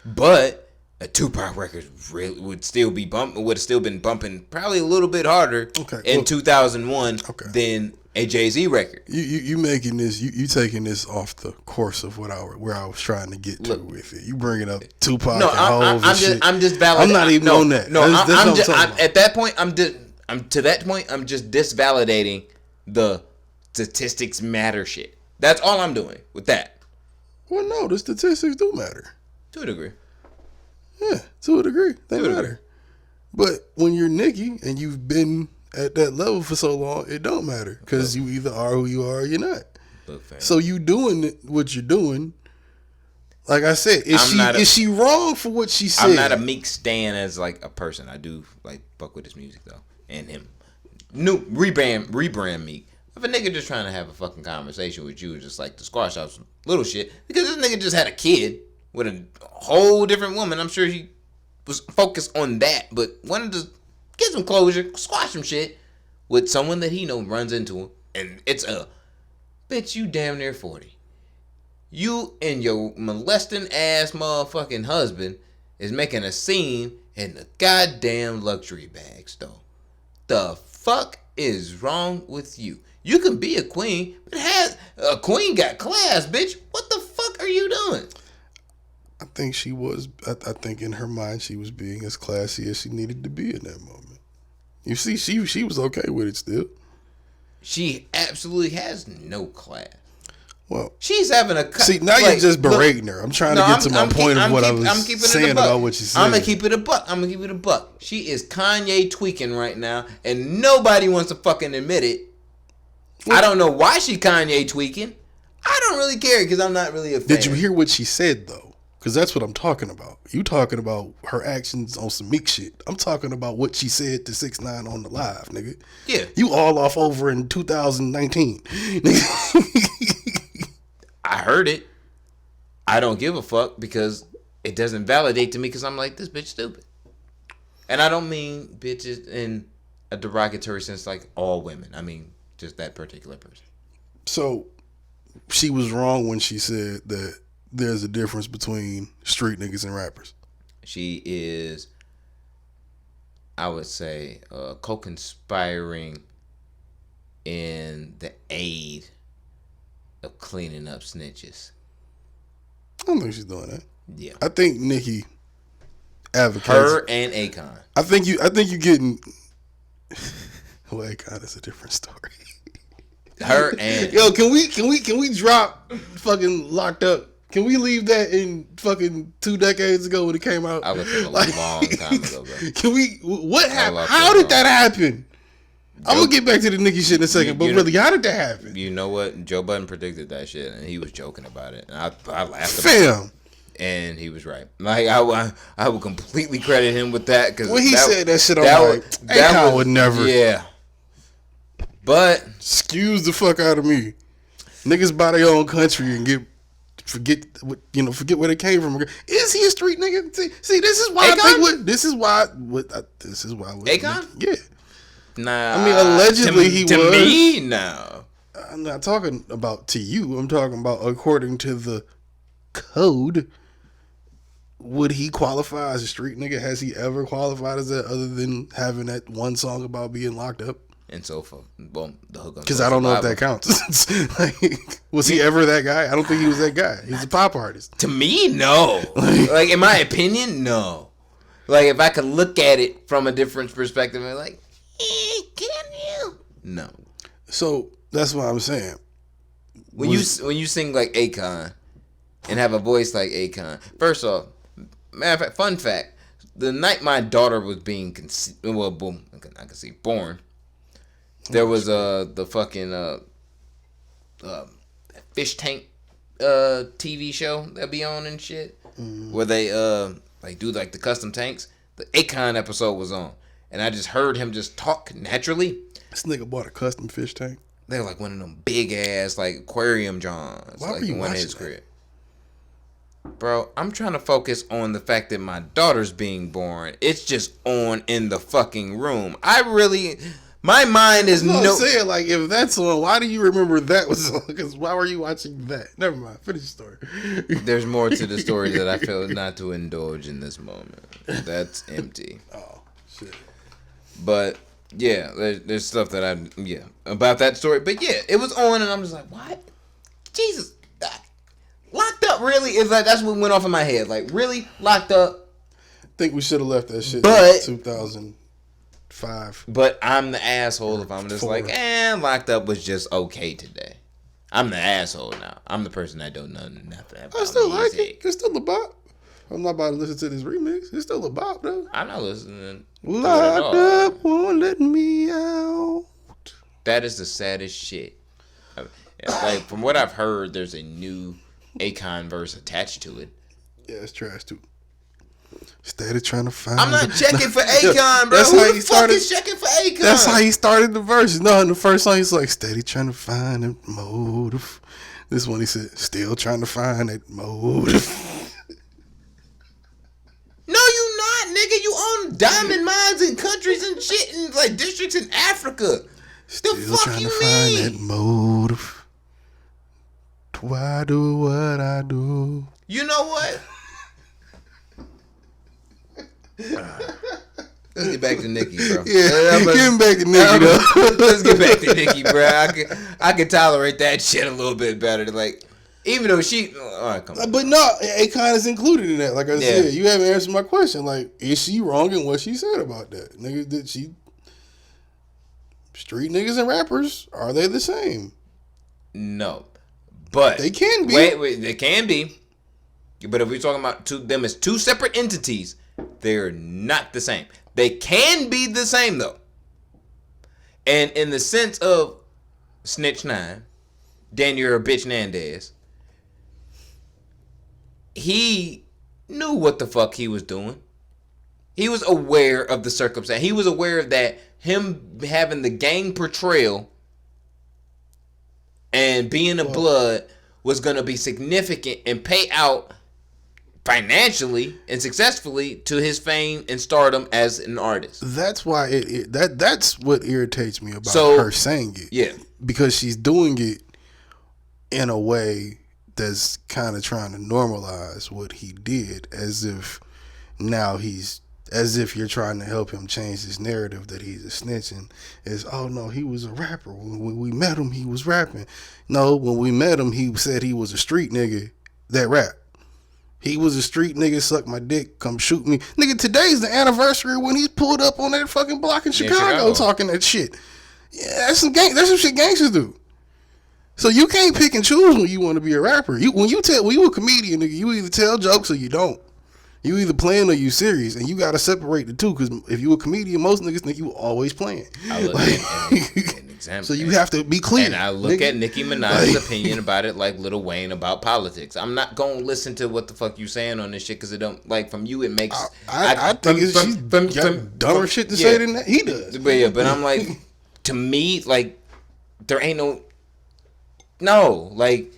Speaker 2: but a Tupac record really would still be would have still been bumping probably a little bit harder in 2001 than a Jay-Z record.
Speaker 1: You making this? You taking this off the course of where I was trying to get to with it. You bringing up Tupac?
Speaker 2: No,
Speaker 1: and Hov and shit.
Speaker 2: I'm just validating.
Speaker 1: I'm not even on that.
Speaker 2: No,
Speaker 1: At
Speaker 2: that point, I'm just disvalidating the statistics matter shit. That's all I'm doing with that.
Speaker 1: Well, no, the statistics do matter.
Speaker 2: To a degree.
Speaker 1: Yeah, to a degree. They matter. But when you're Nicki and you've been at that level for so long, it don't matter. Because you either are who you are or you're not. So you doing what you're doing. Like I said, is she wrong for what she said?
Speaker 2: I'm not a Meek stan as like a person. I do like fuck with his music though. And him. New rebrand Meek. If a nigga just trying to have a fucking conversation with you, just like to squash out some little shit, because this nigga just had a kid with a whole different woman. I'm sure he was focused on that, but wanted to get some closure, squash some shit with someone that he know runs into him, and it's bitch, you damn near 40. You and your molesting ass motherfucking husband is making a scene in the goddamn luxury bag store. The fuck is wrong with you? You can be a queen, but a queen got class, bitch. What the fuck are you doing?
Speaker 1: I think she was. I think in her mind she was being as classy as she needed to be in that moment. You see, she was okay with it still.
Speaker 2: She absolutely has no class.
Speaker 1: Well,
Speaker 2: she's having a
Speaker 1: see, now you're just berating her. I'm trying to get to my point of what I was saying about what you said.
Speaker 2: I'm gonna keep it a buck. She is Kanye tweaking right now, and nobody wants to fucking admit it. I don't know why she Kanye tweaking. I don't really care because I'm not really a fan.
Speaker 1: Did you hear what she said though? Because that's what I'm talking about. You talking about her actions on some Meek shit. I'm talking about what she said to 6ix9ine on the live, nigga.
Speaker 2: Yeah.
Speaker 1: You all off over in 2019.
Speaker 2: I heard it. I don't give a fuck because it doesn't validate to me because I'm like, this bitch stupid. And I don't mean bitches in a derogatory sense like all women. I mean just that particular person.
Speaker 1: So she was wrong when she said that there's a difference between street niggas and rappers.
Speaker 2: She is, I would say, co-conspiring in the aid of cleaning up snitches.
Speaker 1: I don't think she's doing that.
Speaker 2: Yeah.
Speaker 1: I think Nicki advocates
Speaker 2: her and Akon.
Speaker 1: I think you getting well, Akon is a different story.
Speaker 2: Her and
Speaker 1: yo, can we drop fucking Locked Up? Can we leave that in fucking 2 decades ago when it came out?
Speaker 2: I looked at a long time ago, bro.
Speaker 1: Can we? What happened? How did that happen? I'm gonna get back to the Nicki shit in a second, but really, how did that happen?
Speaker 2: You know what? Joe Budden predicted that shit, and he was joking about it, and I laughed.
Speaker 1: Fam.
Speaker 2: And he was right. Like I would completely credit him with that because
Speaker 1: when he said that shit, I'm like, Akon would never.
Speaker 2: Yeah. But
Speaker 1: excuse the fuck out of me. Niggas buy their own country and forget where they came from. Is he a street nigga? See, this is why
Speaker 2: Akon?
Speaker 1: This is why.
Speaker 2: Akon?
Speaker 1: Yeah.
Speaker 2: Nah.
Speaker 1: I mean, allegedly he was.
Speaker 2: To me, no.
Speaker 1: I'm not talking about to you. I'm talking about according to the code. Would he qualify as a street nigga? Has he ever qualified as that other than having that one song about being locked up?
Speaker 2: And so forth. Well, the hook on
Speaker 1: because I don't know if that counts. Like, was he ever that guy? I don't think he was that guy. He's a pop artist.
Speaker 2: To me, no. Like, in my opinion, no. Like, if I could look at it from a different perspective, I'm like, can you? No.
Speaker 1: So that's what I'm saying.
Speaker 2: When you sing like Akon and have a voice like Akon, first off, matter of fact, fun fact: the night my daughter was being born. There was the fucking fish tank TV show that be on and shit where they like do like the custom tanks. The Akon episode was on, and I just heard him just talk naturally.
Speaker 1: This nigga bought a custom fish tank.
Speaker 2: They were like one of them big ass like aquarium johns.
Speaker 1: Why
Speaker 2: like
Speaker 1: were you
Speaker 2: one
Speaker 1: watching
Speaker 2: his crib. Bro, I'm trying to focus on the fact that my daughter's being born. It's just on in the fucking room. My mind is
Speaker 1: I'm saying, like, if that's on, why do you remember that was on? Because why were you watching that? Never mind. Finish the story.
Speaker 2: There's more to the story that I feel not to indulge in this moment. That's empty.
Speaker 1: Oh, shit.
Speaker 2: But, yeah, there's stuff that about that story. But, yeah, it was on, and I'm just like, what? Jesus. Locked Up, really? Is like, that's what went off in my head. Like, really? Locked Up?
Speaker 1: I think we should have left that shit
Speaker 2: in
Speaker 1: 2005.
Speaker 2: But I'm the asshole if I'm just like, Locked Up was just okay today. I'm the asshole now. I'm the person that don't know nothing about
Speaker 1: I still
Speaker 2: music.
Speaker 1: like it. It's still a bop. I'm not about to listen to this remix. It's still a bop, though.
Speaker 2: I'm not listening.
Speaker 1: Locked Up won't let me out.
Speaker 2: That is the saddest shit. Like, from what I've heard, there's a new Akon verse attached to it.
Speaker 1: Yeah, it's trash, too. Steady trying to find.
Speaker 2: I'm not checking for Akon, bro.
Speaker 1: That's
Speaker 2: Who
Speaker 1: how
Speaker 2: the
Speaker 1: he
Speaker 2: fuck
Speaker 1: started.
Speaker 2: is checking for Akon?
Speaker 1: That's how he started the verse. No, in the first song, he's like, steady trying to find that motive. This one, he said, still trying to find that motive.
Speaker 2: No, you not, nigga. You own diamond mines and countries and shit and like districts in Africa.
Speaker 1: Still
Speaker 2: the fuck
Speaker 1: trying
Speaker 2: you
Speaker 1: to
Speaker 2: mean?
Speaker 1: find that motive. Why do what I do?
Speaker 2: You know what? Let's get back to Nicki, bro.
Speaker 1: Yeah, getting back to Nicki, though.
Speaker 2: Let's get back to Nicki, bro. I can tolerate that shit a little bit better. Like, even though she, all right, come on.
Speaker 1: But no, Akon is included in that. Like I said, you haven't answered my question. Like, is she wrong in what she said about that? Nigga, did she? Street niggas and rappers, are they the same?
Speaker 2: No, But
Speaker 1: they can be.
Speaker 2: Wait, they can be. But if we're talking about them as two separate entities, they're not the same. They can be the same though. And in the sense of Snitch 9, Daniel or Bitch Nandez, he knew what the fuck he was doing. He was aware of the circumstance. He was aware of that him having the gang portrayal and being a blood was going to be significant and pay out financially and successfully to his fame and stardom as an artist.
Speaker 1: That's why that's what irritates me about her saying it.
Speaker 2: Yeah.
Speaker 1: Because she's doing it in a way that's kind of trying to normalize what he did, as if you're trying to help him change his narrative that he's a snitch, and is, oh no, he was a rapper. When we met him, he was rapping. No, when we met him, he said he was a street nigga that rap. He was a street nigga, suck my dick, come shoot me. Nigga, today's the anniversary when he pulled up on that fucking block in Chicago talking that shit. Yeah, that's some shit gangsters do. So you can't pick and choose when you want to be a rapper. When you a comedian, nigga, you either tell jokes or you don't. You either playing or you serious, and you gotta separate the two. Because if you a comedian, most niggas think you always playing.
Speaker 2: I look at an example.
Speaker 1: So you have to be clear.
Speaker 2: And I look at Nicki Minaj's opinion about it like Lil Wayne about politics. I'm not gonna listen to what the fuck you saying on this shit because it don't, like, from you it makes.
Speaker 1: I think she's got dumber shit to say than that he does.
Speaker 2: But I'm like, to me, like, there ain't no, like.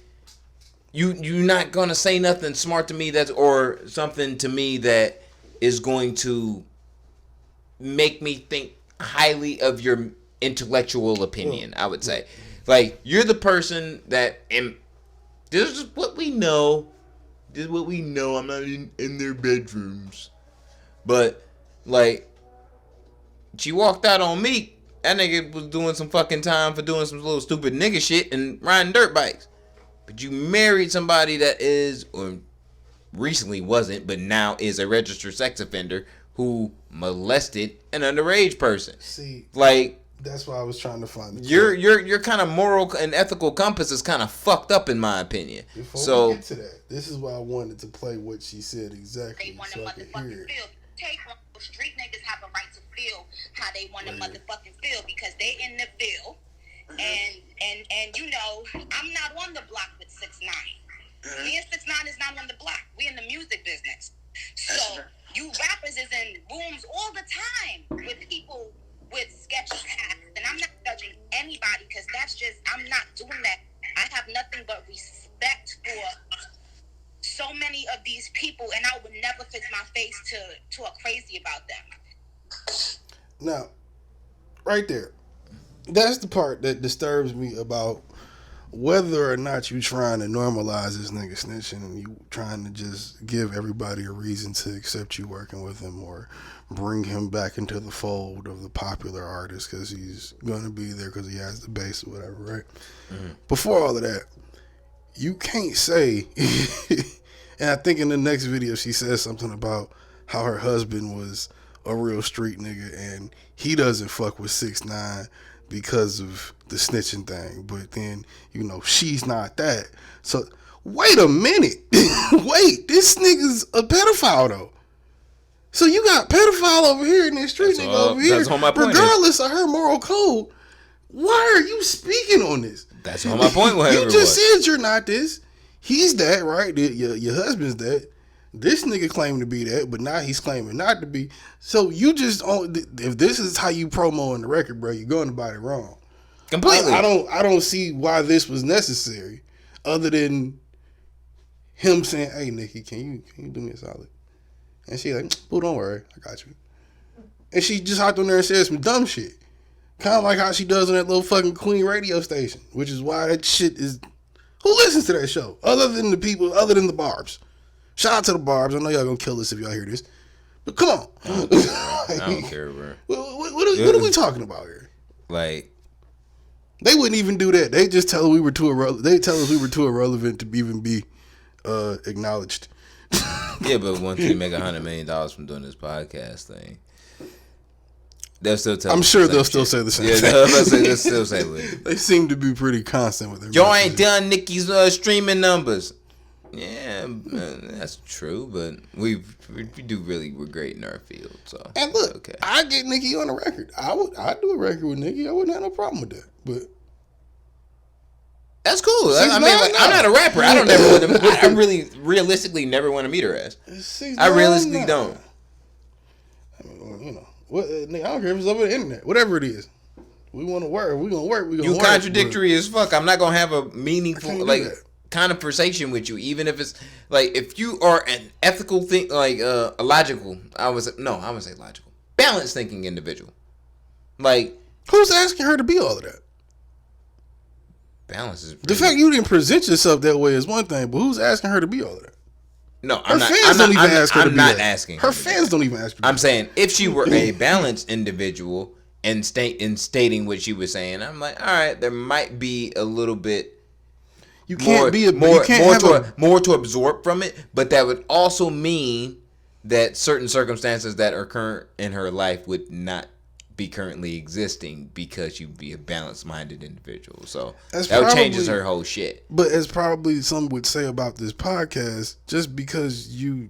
Speaker 2: You're not gonna say nothing smart to me or something to me that is going to make me think highly of your intellectual opinion. I would say, like, you're the person that, and this is what we know. This is what we know. I'm not in their bedrooms, but like, she walked out on me. That nigga was doing some fucking time for doing some little stupid nigga shit and riding dirt bikes. But you married somebody that is, or recently wasn't, but now is a registered sex offender who molested an underage person.
Speaker 1: See,
Speaker 2: like,
Speaker 1: that's why I was trying to find it.
Speaker 2: Your kind of moral and ethical compass is kind of fucked up in my opinion.
Speaker 1: Before we get to that, this is why I wanted to play what she said exactly.
Speaker 4: They want to motherfucking feel. Take street niggas have a right to feel how they want to motherfucking feel because they in the field. And you know, I'm not on the block with 6ix9ine. Me and 6ix9ine is not on the block. We in the music business. So you rappers is in rooms all the time with people with sketchy hats, and I'm not judging anybody because that's just, I'm not doing that. I have nothing but respect for so many of these people, and I would never fix my face to a crazy about them.
Speaker 1: Now, right there. That's the part that disturbs me about whether or not you trying to normalize this nigga snitching and you trying to just give everybody a reason to accept you working with him or bring him back into the fold of the popular artist because he's going to be there because he has the bass or whatever, right? Mm-hmm. Before all of that, you can't say, and I think in the next video she says something about how her husband was a real street nigga and he doesn't fuck with 6ix9ine because of the snitching thing, but then, you know, she's not that. So, wait a minute. Wait, this nigga's a pedophile, though. So, you got pedophile over here and this street nigga over here. That's all my point regardless of her moral code, why are you speaking on this?
Speaker 2: That's all my point was.
Speaker 1: You just said you're not this. He's that, right? Your husband's that. This nigga claimed to be that, but now he's claiming not to be. So you just, if this is how you promo on the record, bro, you're going about it wrong.
Speaker 2: Completely.
Speaker 1: I don't see why this was necessary, other than him saying, "Hey, Nikki, can you do me a solid?" And she like, "Boo, don't worry, I got you." And she just hopped on there and said some dumb shit, kind of like how she does on that little fucking Queen radio station, which is why that shit is. Who listens to that show other than the people, other than the Barbs? Shout out to the Barbs. I know y'all gonna kill us if y'all hear this, but come on.
Speaker 2: I don't care, bro.
Speaker 1: What are we talking about here?
Speaker 2: Like,
Speaker 1: they wouldn't even do that. They just tell us we were too irrelevant to even be acknowledged.
Speaker 2: Yeah, but once we make $100 million from doing this podcast thing, They'll still tell.
Speaker 1: I'm sure they'll still say the same thing.
Speaker 2: They'll still say it.
Speaker 1: They seem to be pretty constant with their
Speaker 2: Y'all ain't
Speaker 1: messages.
Speaker 2: done Nicki's streaming numbers. Yeah, that's true, but we do really, we're great in our field. So
Speaker 1: And look,
Speaker 2: okay.
Speaker 1: I get Nicki on the record. I'd do a record with Nicki. I wouldn't have no problem with that. But
Speaker 2: That's cool. I
Speaker 1: 6ix9ine,
Speaker 2: mean, like, I'm not a rapper. I don't never want to. I really, realistically, never want to meet her ass. I realistically don't.
Speaker 1: I mean, you know, what? Nigga, I don't care if it's over the internet. Whatever it is, we want to work. We gonna work. We gonna
Speaker 2: You
Speaker 1: work.
Speaker 2: contradictory as fuck. I'm not gonna have a
Speaker 1: I can't
Speaker 2: meaningful
Speaker 1: do
Speaker 2: like
Speaker 1: that.
Speaker 2: conversation with you, even if it's like if you are an ethical thing, like a logical. I would say logical, balanced thinking individual. Like
Speaker 1: But who's asking her to be all of that?
Speaker 2: balance is
Speaker 1: The fact you didn't present yourself that way is one thing, but who's asking her to be all of that?
Speaker 2: No,
Speaker 1: Her
Speaker 2: I'm not.
Speaker 1: fans
Speaker 2: I'm
Speaker 1: don't
Speaker 2: not,
Speaker 1: even ask her to
Speaker 2: I'm
Speaker 1: be
Speaker 2: not
Speaker 1: that.
Speaker 2: asking.
Speaker 1: Her
Speaker 2: to be
Speaker 1: fans
Speaker 2: that.
Speaker 1: don't even ask her. To
Speaker 2: I'm
Speaker 1: be
Speaker 2: saying if she were a balanced individual and stating what she was saying, I'm like, all right, there might be a little bit
Speaker 1: you can't
Speaker 2: more,
Speaker 1: be a
Speaker 2: more,
Speaker 1: you can't
Speaker 2: more
Speaker 1: have
Speaker 2: to
Speaker 1: a,
Speaker 2: more to absorb from it, but that would also mean that certain circumstances that are current in her life would not be currently existing because you'd be a balanced-minded individual. So
Speaker 1: That's
Speaker 2: that changes
Speaker 1: probably-
Speaker 2: her whole shit.
Speaker 1: But as probably some would say about this podcast, just because you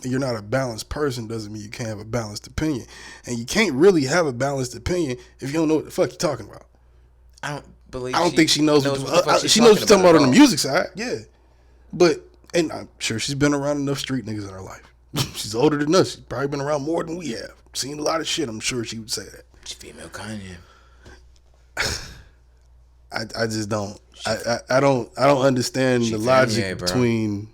Speaker 1: you're not a balanced person doesn't mean you can't have a balanced opinion. And you can't really have a balanced opinion if you don't know what the fuck you're talking about.
Speaker 2: I don't believe.
Speaker 1: I don't think she knows what the fuck she knows what she's talking about on the music side. Yeah. But, and I'm sure she's been around enough street niggas in her life. She's older than us. She's probably been around more than we have. Seen a lot of shit. I'm sure she would say that.
Speaker 2: She's female Kanye.
Speaker 1: I just don't. I don't understand
Speaker 2: She
Speaker 1: the logic
Speaker 2: Kanye, bro.
Speaker 1: between.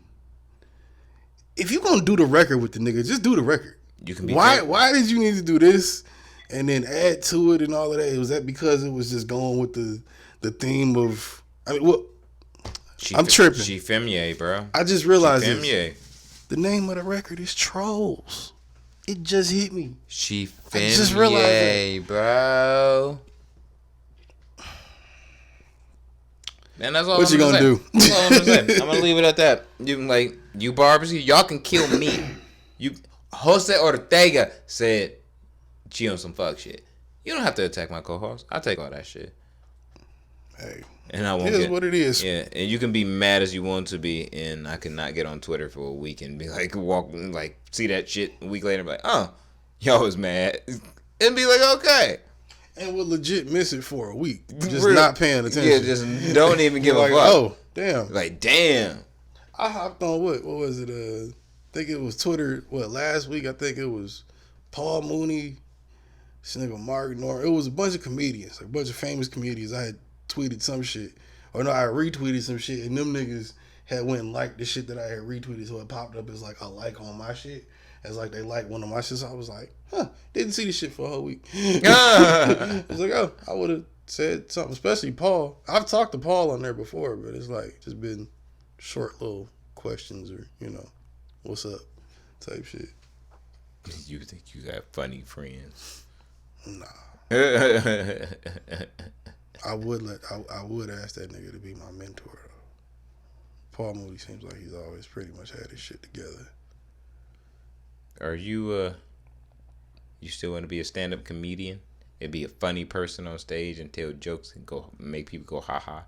Speaker 1: If you gonna do the record with the nigga, just do the record.
Speaker 2: You can be
Speaker 1: Why did you need to do this and then add to it and all of that? Was that because it was just going with the theme of? I mean, what? I'm tripping.
Speaker 2: She Femye, bro.
Speaker 1: I just realized this.
Speaker 2: Femye.
Speaker 1: The name of the record is Trolls. It just hit me.
Speaker 2: She
Speaker 1: I just realized
Speaker 2: Femye, bro. Man, that's all
Speaker 1: What
Speaker 2: I'm
Speaker 1: you gonna do?
Speaker 2: That's all I'm gonna say. I'm gonna leave it at that. You can you barbers, y'all can kill me. You Jose Ortega said she on some fuck shit. You don't have to attack my co-host. I'll take all that shit.
Speaker 1: Hey,
Speaker 2: And I won't
Speaker 1: it is
Speaker 2: get,
Speaker 1: what it is.
Speaker 2: Yeah, and you can be mad as you want to be, and I cannot get on Twitter for a week and be like, see that shit a week later and be like, oh, y'all was mad. And be like, okay.
Speaker 1: And we'll legit miss it for a week. Just
Speaker 2: Real-
Speaker 1: not paying attention.
Speaker 2: Yeah, just don't even give
Speaker 1: like,
Speaker 2: a fuck.
Speaker 1: oh, damn.
Speaker 2: Like, damn.
Speaker 1: I hopped on what was it? I think it was Twitter. Last week? I think it was Paul Mooney, this nigga Mark Norman. It was a bunch of comedians, a bunch of famous comedians. I had tweeted some shit, or no, I retweeted some shit, and them niggas had went and liked the shit that I had retweeted, so it popped up as like a like on my shit, as like they liked one of my shit. So I was like, didn't see this shit for a whole week. I was like, oh, I would have said something, especially Paul. I've talked to Paul on there before, but it's like just been short little questions or, what's up type shit.
Speaker 2: You think you got funny friends?
Speaker 1: Nah. I would ask that nigga to be my mentor though. Paul Moody seems like he's always pretty much had his shit together.
Speaker 2: Are you you still want to be a stand-up comedian and be a funny person on stage and tell jokes and go make people go ha ha?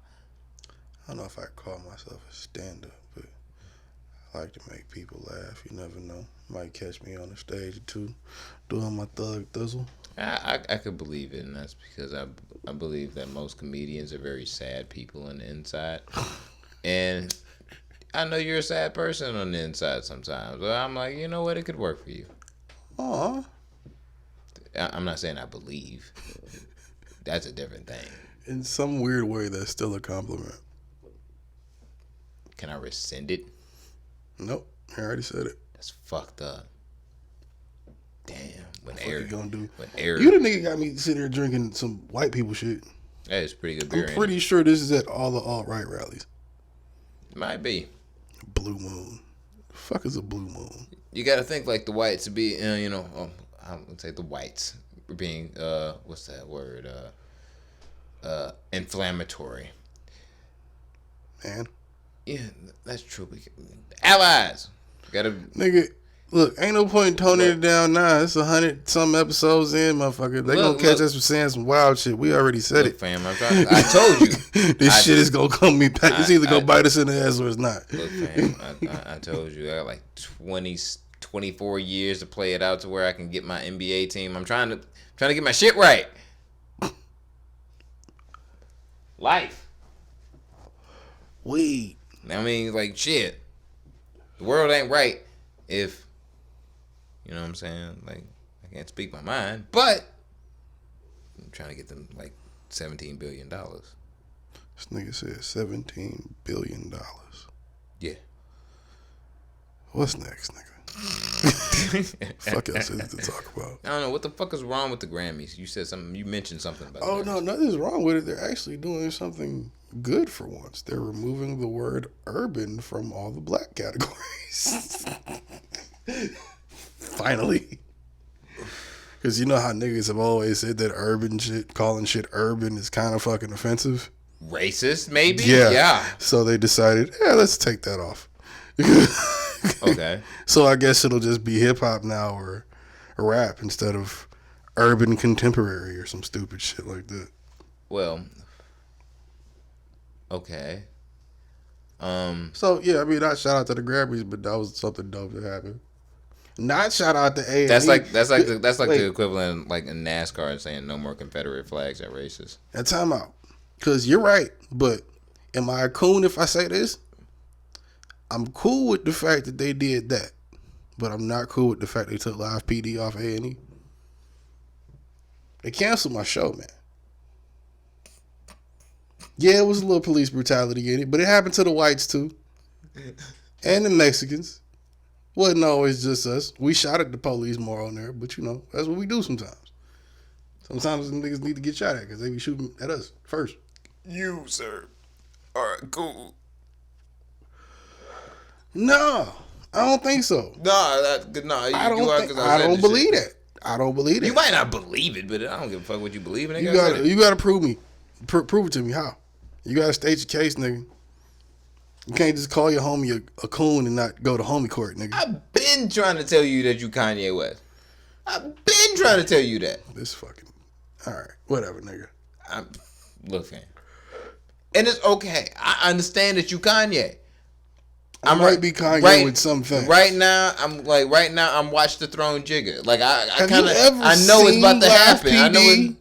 Speaker 1: I don't know if I call myself a stand-up, but I like to make people laugh. You never know. Might catch me on the stage or two doing my thug thizzle.
Speaker 2: I could believe it, and that's because I believe that most comedians are very sad people on the inside. And I know you're a sad person on the inside sometimes, but I'm like, you know what, it could work for you.
Speaker 1: Aw.
Speaker 2: I'm not saying I believe. That's a different thing.
Speaker 1: In some weird way, that's still a compliment.
Speaker 2: Can I rescind it?
Speaker 1: Nope. I already said it.
Speaker 2: That's fucked up. Damn. When
Speaker 1: What you gonna do?
Speaker 2: When air.
Speaker 1: You the nigga got me sitting here drinking some white people shit.
Speaker 2: That is pretty good beer.
Speaker 1: I'm
Speaker 2: ain't
Speaker 1: pretty sure this is at all the alt-right rallies.
Speaker 2: it? Might be.
Speaker 1: Blue moon. The fuck is a blue moon?
Speaker 2: You got to think like the whites would be, I would say the whites being, what's that word? Inflammatory.
Speaker 1: Man.
Speaker 2: Yeah, that's true. Allies. Gotta.
Speaker 1: Nigga, Look, ain't no point in toning it down now. It's 100 some episodes in, motherfucker. They gonna catch us for saying some wild shit. We already said
Speaker 2: look,
Speaker 1: it.
Speaker 2: fam, I told you.
Speaker 1: This shit is gonna come me back. It's either gonna bite us in the ass or it's not.
Speaker 2: Look, fam, I told you. I got like 24 years to play it out to where I can get my NBA team. I'm trying to get my shit right. Life.
Speaker 1: Weed.
Speaker 2: I mean, like, shit. The world ain't right if, you know what I'm saying? Like, I can't speak my mind, but I'm trying to get them, like, $17 billion.
Speaker 1: This nigga said $17 billion.
Speaker 2: Yeah.
Speaker 1: What's next, nigga? Fuck else is to talk about?
Speaker 2: I don't know. What the fuck is wrong with the Grammys? You said something. You mentioned something about
Speaker 1: Oh,
Speaker 2: the
Speaker 1: no,
Speaker 2: Grammys.
Speaker 1: nothing's wrong with it. They're actually doing something good for once. They're removing the word urban from all the black categories. Finally. Because you know how niggas have always said that urban shit, calling shit urban is kind of fucking offensive?
Speaker 2: Racist, maybe?
Speaker 1: Yeah. So they decided, let's take that off.
Speaker 2: Okay.
Speaker 1: So I guess it'll just be hip hop now or rap instead of urban contemporary or some stupid shit like that.
Speaker 2: Well, okay.
Speaker 1: So yeah, I mean, not shout out to the Grammys, but that was something dope that happened. Not shout out to A&E.
Speaker 2: That's like the
Speaker 1: Wait.
Speaker 2: equivalent, like in NASCAR saying no more Confederate flags at races.
Speaker 1: Now time out, because you're right. But am I a coon if I say this? I'm cool with the fact that they did that, but I'm not cool with the fact they took Live PD off A&E. They canceled my show, man. Yeah, it was a little police brutality in it, but it happened to the whites too, and the Mexicans. Wasn't always just us. We shot at the police more on there, but you know that's what we do sometimes. Sometimes the niggas need to get shot at because they be shooting at us first.
Speaker 2: You, sir. All right, cool.
Speaker 1: No, I don't think so.
Speaker 2: No,
Speaker 1: I don't believe that. I don't believe that.
Speaker 2: You might not believe it, but I don't give a fuck what you believe in.
Speaker 1: You gotta prove me. Prove it to me. How? You gotta state your case, nigga. You can't just call your homie a coon and not go to homie court, nigga.
Speaker 2: I've been trying to tell you that you Kanye West. I've been trying to tell you that.
Speaker 1: This fucking. All right, whatever, nigga.
Speaker 2: Look, fam. And it's okay. I understand that you Kanye.
Speaker 1: I might be Kanye with some things.
Speaker 2: Right now, I'm Watch the Throne Jigger. Like I
Speaker 1: Have
Speaker 2: kind
Speaker 1: you
Speaker 2: of
Speaker 1: ever
Speaker 2: I know it's about to
Speaker 1: seen
Speaker 2: happen.
Speaker 1: Live
Speaker 2: I know
Speaker 1: PD?
Speaker 2: it.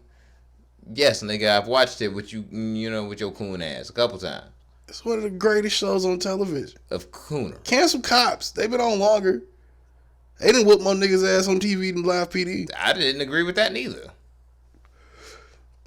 Speaker 2: Yes, nigga, I've watched it with you know, with your coon ass a couple times.
Speaker 1: It's one of the greatest shows on television.
Speaker 2: Of cooner.
Speaker 1: Cancel Cops. They've been on longer. They didn't whoop my niggas ass on TV than Live PD.
Speaker 2: I didn't agree with that neither.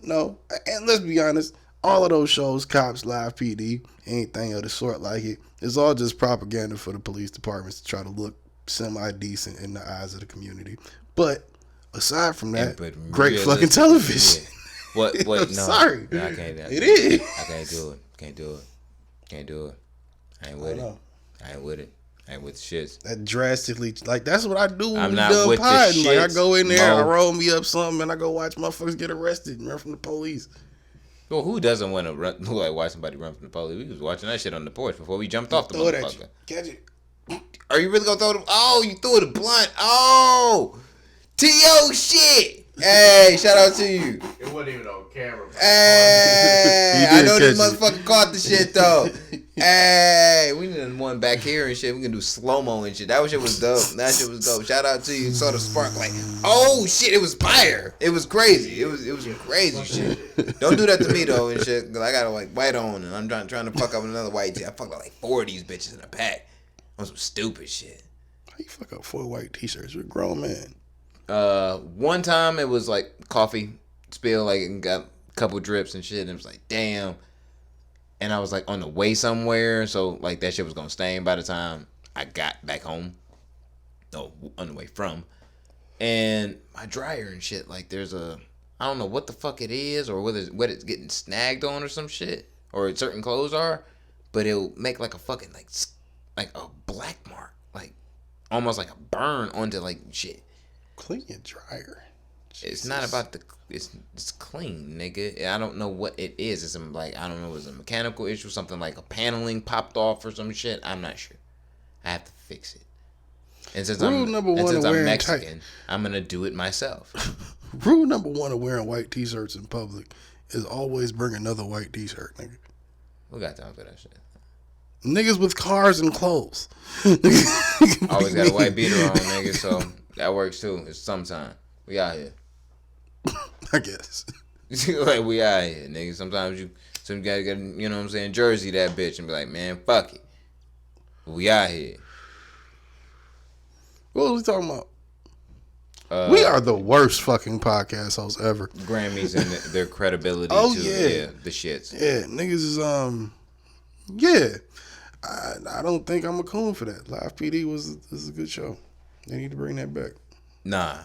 Speaker 1: No, and let's be honest, all of those shows, Cops, Live PD, anything of the sort like it, it's all just propaganda for the police departments to try to look semi-decent in the eyes of the community. But aside from that, great fucking television.
Speaker 2: Yeah. What? No.
Speaker 1: Sorry.
Speaker 2: No, I can't.
Speaker 1: It is.
Speaker 2: I can't do it. Can't do it. I ain't with it. I ain't with it. I ain't with the shits.
Speaker 1: That drastically, like, that's what I do when
Speaker 2: I'm
Speaker 1: we
Speaker 2: not
Speaker 1: done
Speaker 2: with the
Speaker 1: potting. Like, I
Speaker 2: shits,
Speaker 1: go in there, I
Speaker 2: Mo.
Speaker 1: roll me up something, and I go watch motherfuckers get arrested and run from the police.
Speaker 2: Well, who doesn't want to run? Who like watch somebody run from the police? We was watching that shit on the porch before we jumped off the
Speaker 1: Throw it at you.
Speaker 2: motherfucker.
Speaker 1: Catch it.
Speaker 2: Are you really gonna throw the? Oh, you threw the blunt. Oh, T.O. shit. Hey, shout out to you.
Speaker 3: It wasn't even on camera.
Speaker 2: Hey,
Speaker 1: He
Speaker 2: I
Speaker 1: did
Speaker 2: know this
Speaker 1: catch it.
Speaker 2: motherfucker caught the shit though. Hey, we need one back here and shit. We can do slow mo and shit. That shit was dope. That shit was dope. Shout out to you. Saw the spark like, oh shit, it was fire. It was crazy. It was crazy shit. Don't do that to me though and shit. Cause I got like white on and I'm trying to fuck up another white tee. I fucked up like 4 of these bitches in a pack on some stupid shit.
Speaker 1: How you fuck up 4 white t-shirts? You're a grown man.
Speaker 2: One time it was like coffee spill, like and got a couple drips and shit, and it was like damn. And I was like on the way somewhere, so like that shit was gonna stain by the time I got back home. No, on the way from. And my dryer and shit, like there's I don't know what the fuck it is or whether what it's getting snagged on or some shit or certain clothes are, but it'll make like a fucking like a black mark, like almost like a burn onto like shit.
Speaker 1: Clean your dryer.
Speaker 2: It's not about it's clean, nigga. I don't know what it is. It's like I don't know. It's a mechanical issue, something like a paneling popped off or some shit. I'm not sure. I have to fix it. And since
Speaker 1: Rule number one of
Speaker 2: I'm
Speaker 1: wearing
Speaker 2: Mexican, I'm gonna do it myself.
Speaker 1: Rule number one of wearing white t-shirts in public is always bring another white t-shirt, nigga.
Speaker 2: We got time for that shit.
Speaker 1: Niggas with cars and clothes.
Speaker 2: Always got a white beater on, nigga, so that works too. It's sometime. We out here.
Speaker 1: I guess.
Speaker 2: Like, we out here, nigga. Sometimes you gotta get, you know what I'm saying, Jersey that bitch and be like, man, fuck it. We out here.
Speaker 1: What was we talking about? We are the worst fucking podcast hosts ever.
Speaker 2: Grammys and their credibility
Speaker 1: Oh,
Speaker 2: too.
Speaker 1: yeah.
Speaker 2: The shits.
Speaker 1: Yeah, niggas is yeah. I don't think I'm a coon for that. Live PD is a good show. They need to bring that back.
Speaker 2: Nah.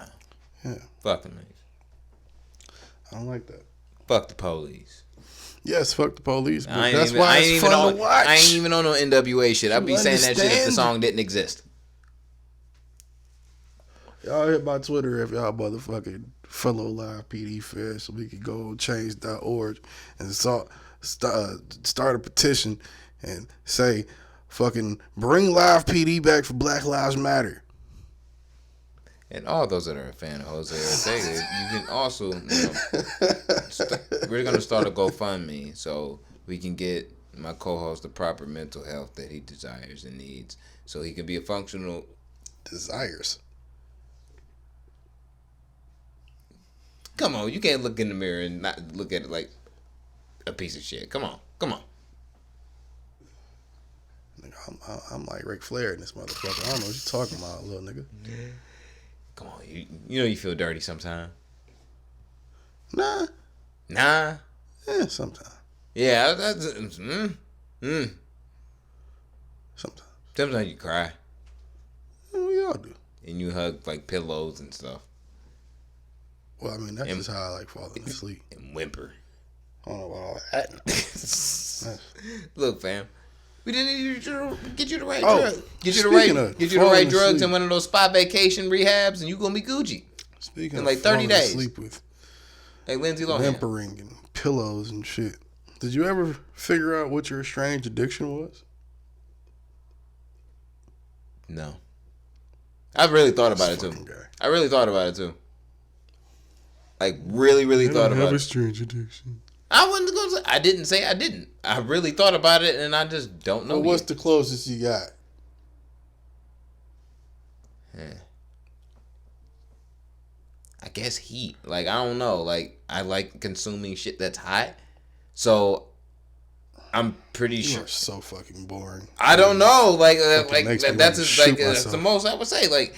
Speaker 1: Yeah.
Speaker 2: Fuck them niggas.
Speaker 1: I don't like that.
Speaker 2: Fuck the police.
Speaker 1: Yes, fuck the police, but
Speaker 2: I ain't
Speaker 1: that's
Speaker 2: even,
Speaker 1: why
Speaker 2: I ain't
Speaker 1: it's
Speaker 2: even
Speaker 1: fun
Speaker 2: on,
Speaker 1: to watch.
Speaker 2: I ain't even on no NWA shit. I'd be
Speaker 1: You
Speaker 2: saying that shit if the
Speaker 1: understand?
Speaker 2: song didn't exist.
Speaker 1: Y'all hit my Twitter if y'all motherfucking fellow Live PD fans so we can go change.org and start a petition and say fucking bring Live PD back for Black Lives Matter.
Speaker 2: And all those that are a fan of Jose Ortega, you can also, we're going to start a GoFundMe so we can get my co-host the proper mental health that he desires and needs so he can be a functional...
Speaker 1: Desires.
Speaker 2: Come on, you can't look in the mirror and not look at it like a piece of shit. Come on.
Speaker 1: Nigga, I'm like Ric Flair in this motherfucker. I don't know what you're talking about, little nigga.
Speaker 2: Come on, you know you feel dirty sometimes.
Speaker 1: Nah.
Speaker 2: Nah.
Speaker 1: Yeah, sometimes.
Speaker 2: Yeah,
Speaker 1: Sometimes.
Speaker 2: Sometimes you cry
Speaker 1: Yeah, we all do.
Speaker 2: and you hug like pillows and stuff
Speaker 1: Well, I mean, that's just how I like falling asleep.
Speaker 2: and whimper.
Speaker 1: I don't know about all that.
Speaker 2: Look, fam, we didn't get you the right
Speaker 1: Oh,
Speaker 2: drugs. Get you the
Speaker 1: speaking
Speaker 2: right,
Speaker 1: of
Speaker 2: get you the right
Speaker 1: falling
Speaker 2: drugs
Speaker 1: asleep.
Speaker 2: in one of those spa vacation rehabs, and you gonna be Gucci.
Speaker 1: Speaking
Speaker 2: In
Speaker 1: of
Speaker 2: like 30
Speaker 1: falling
Speaker 2: days.
Speaker 1: asleep with
Speaker 2: Like Lindsay Lohan.
Speaker 1: whimpering and pillows and shit. Did you ever figure out what your strange addiction was?
Speaker 2: No, I've really thought about it
Speaker 1: Fucking
Speaker 2: too.
Speaker 1: guy.
Speaker 2: I really thought about it too. Like really thought about it.
Speaker 1: strange addiction.
Speaker 2: I wasn't gonna say. I didn't say I didn't. I really thought about it, and I just don't know.
Speaker 1: Well, what's
Speaker 2: yet.
Speaker 1: the closest you got?
Speaker 2: I guess heat. Like I don't know. Like I like consuming shit that's hot. So I'm pretty
Speaker 1: You
Speaker 2: sure.
Speaker 1: are so fucking boring.
Speaker 2: I don't know. Like
Speaker 1: makes me
Speaker 2: that's
Speaker 1: wanna
Speaker 2: just, like
Speaker 1: shoot
Speaker 2: that's the
Speaker 1: myself.
Speaker 2: most I would say. Like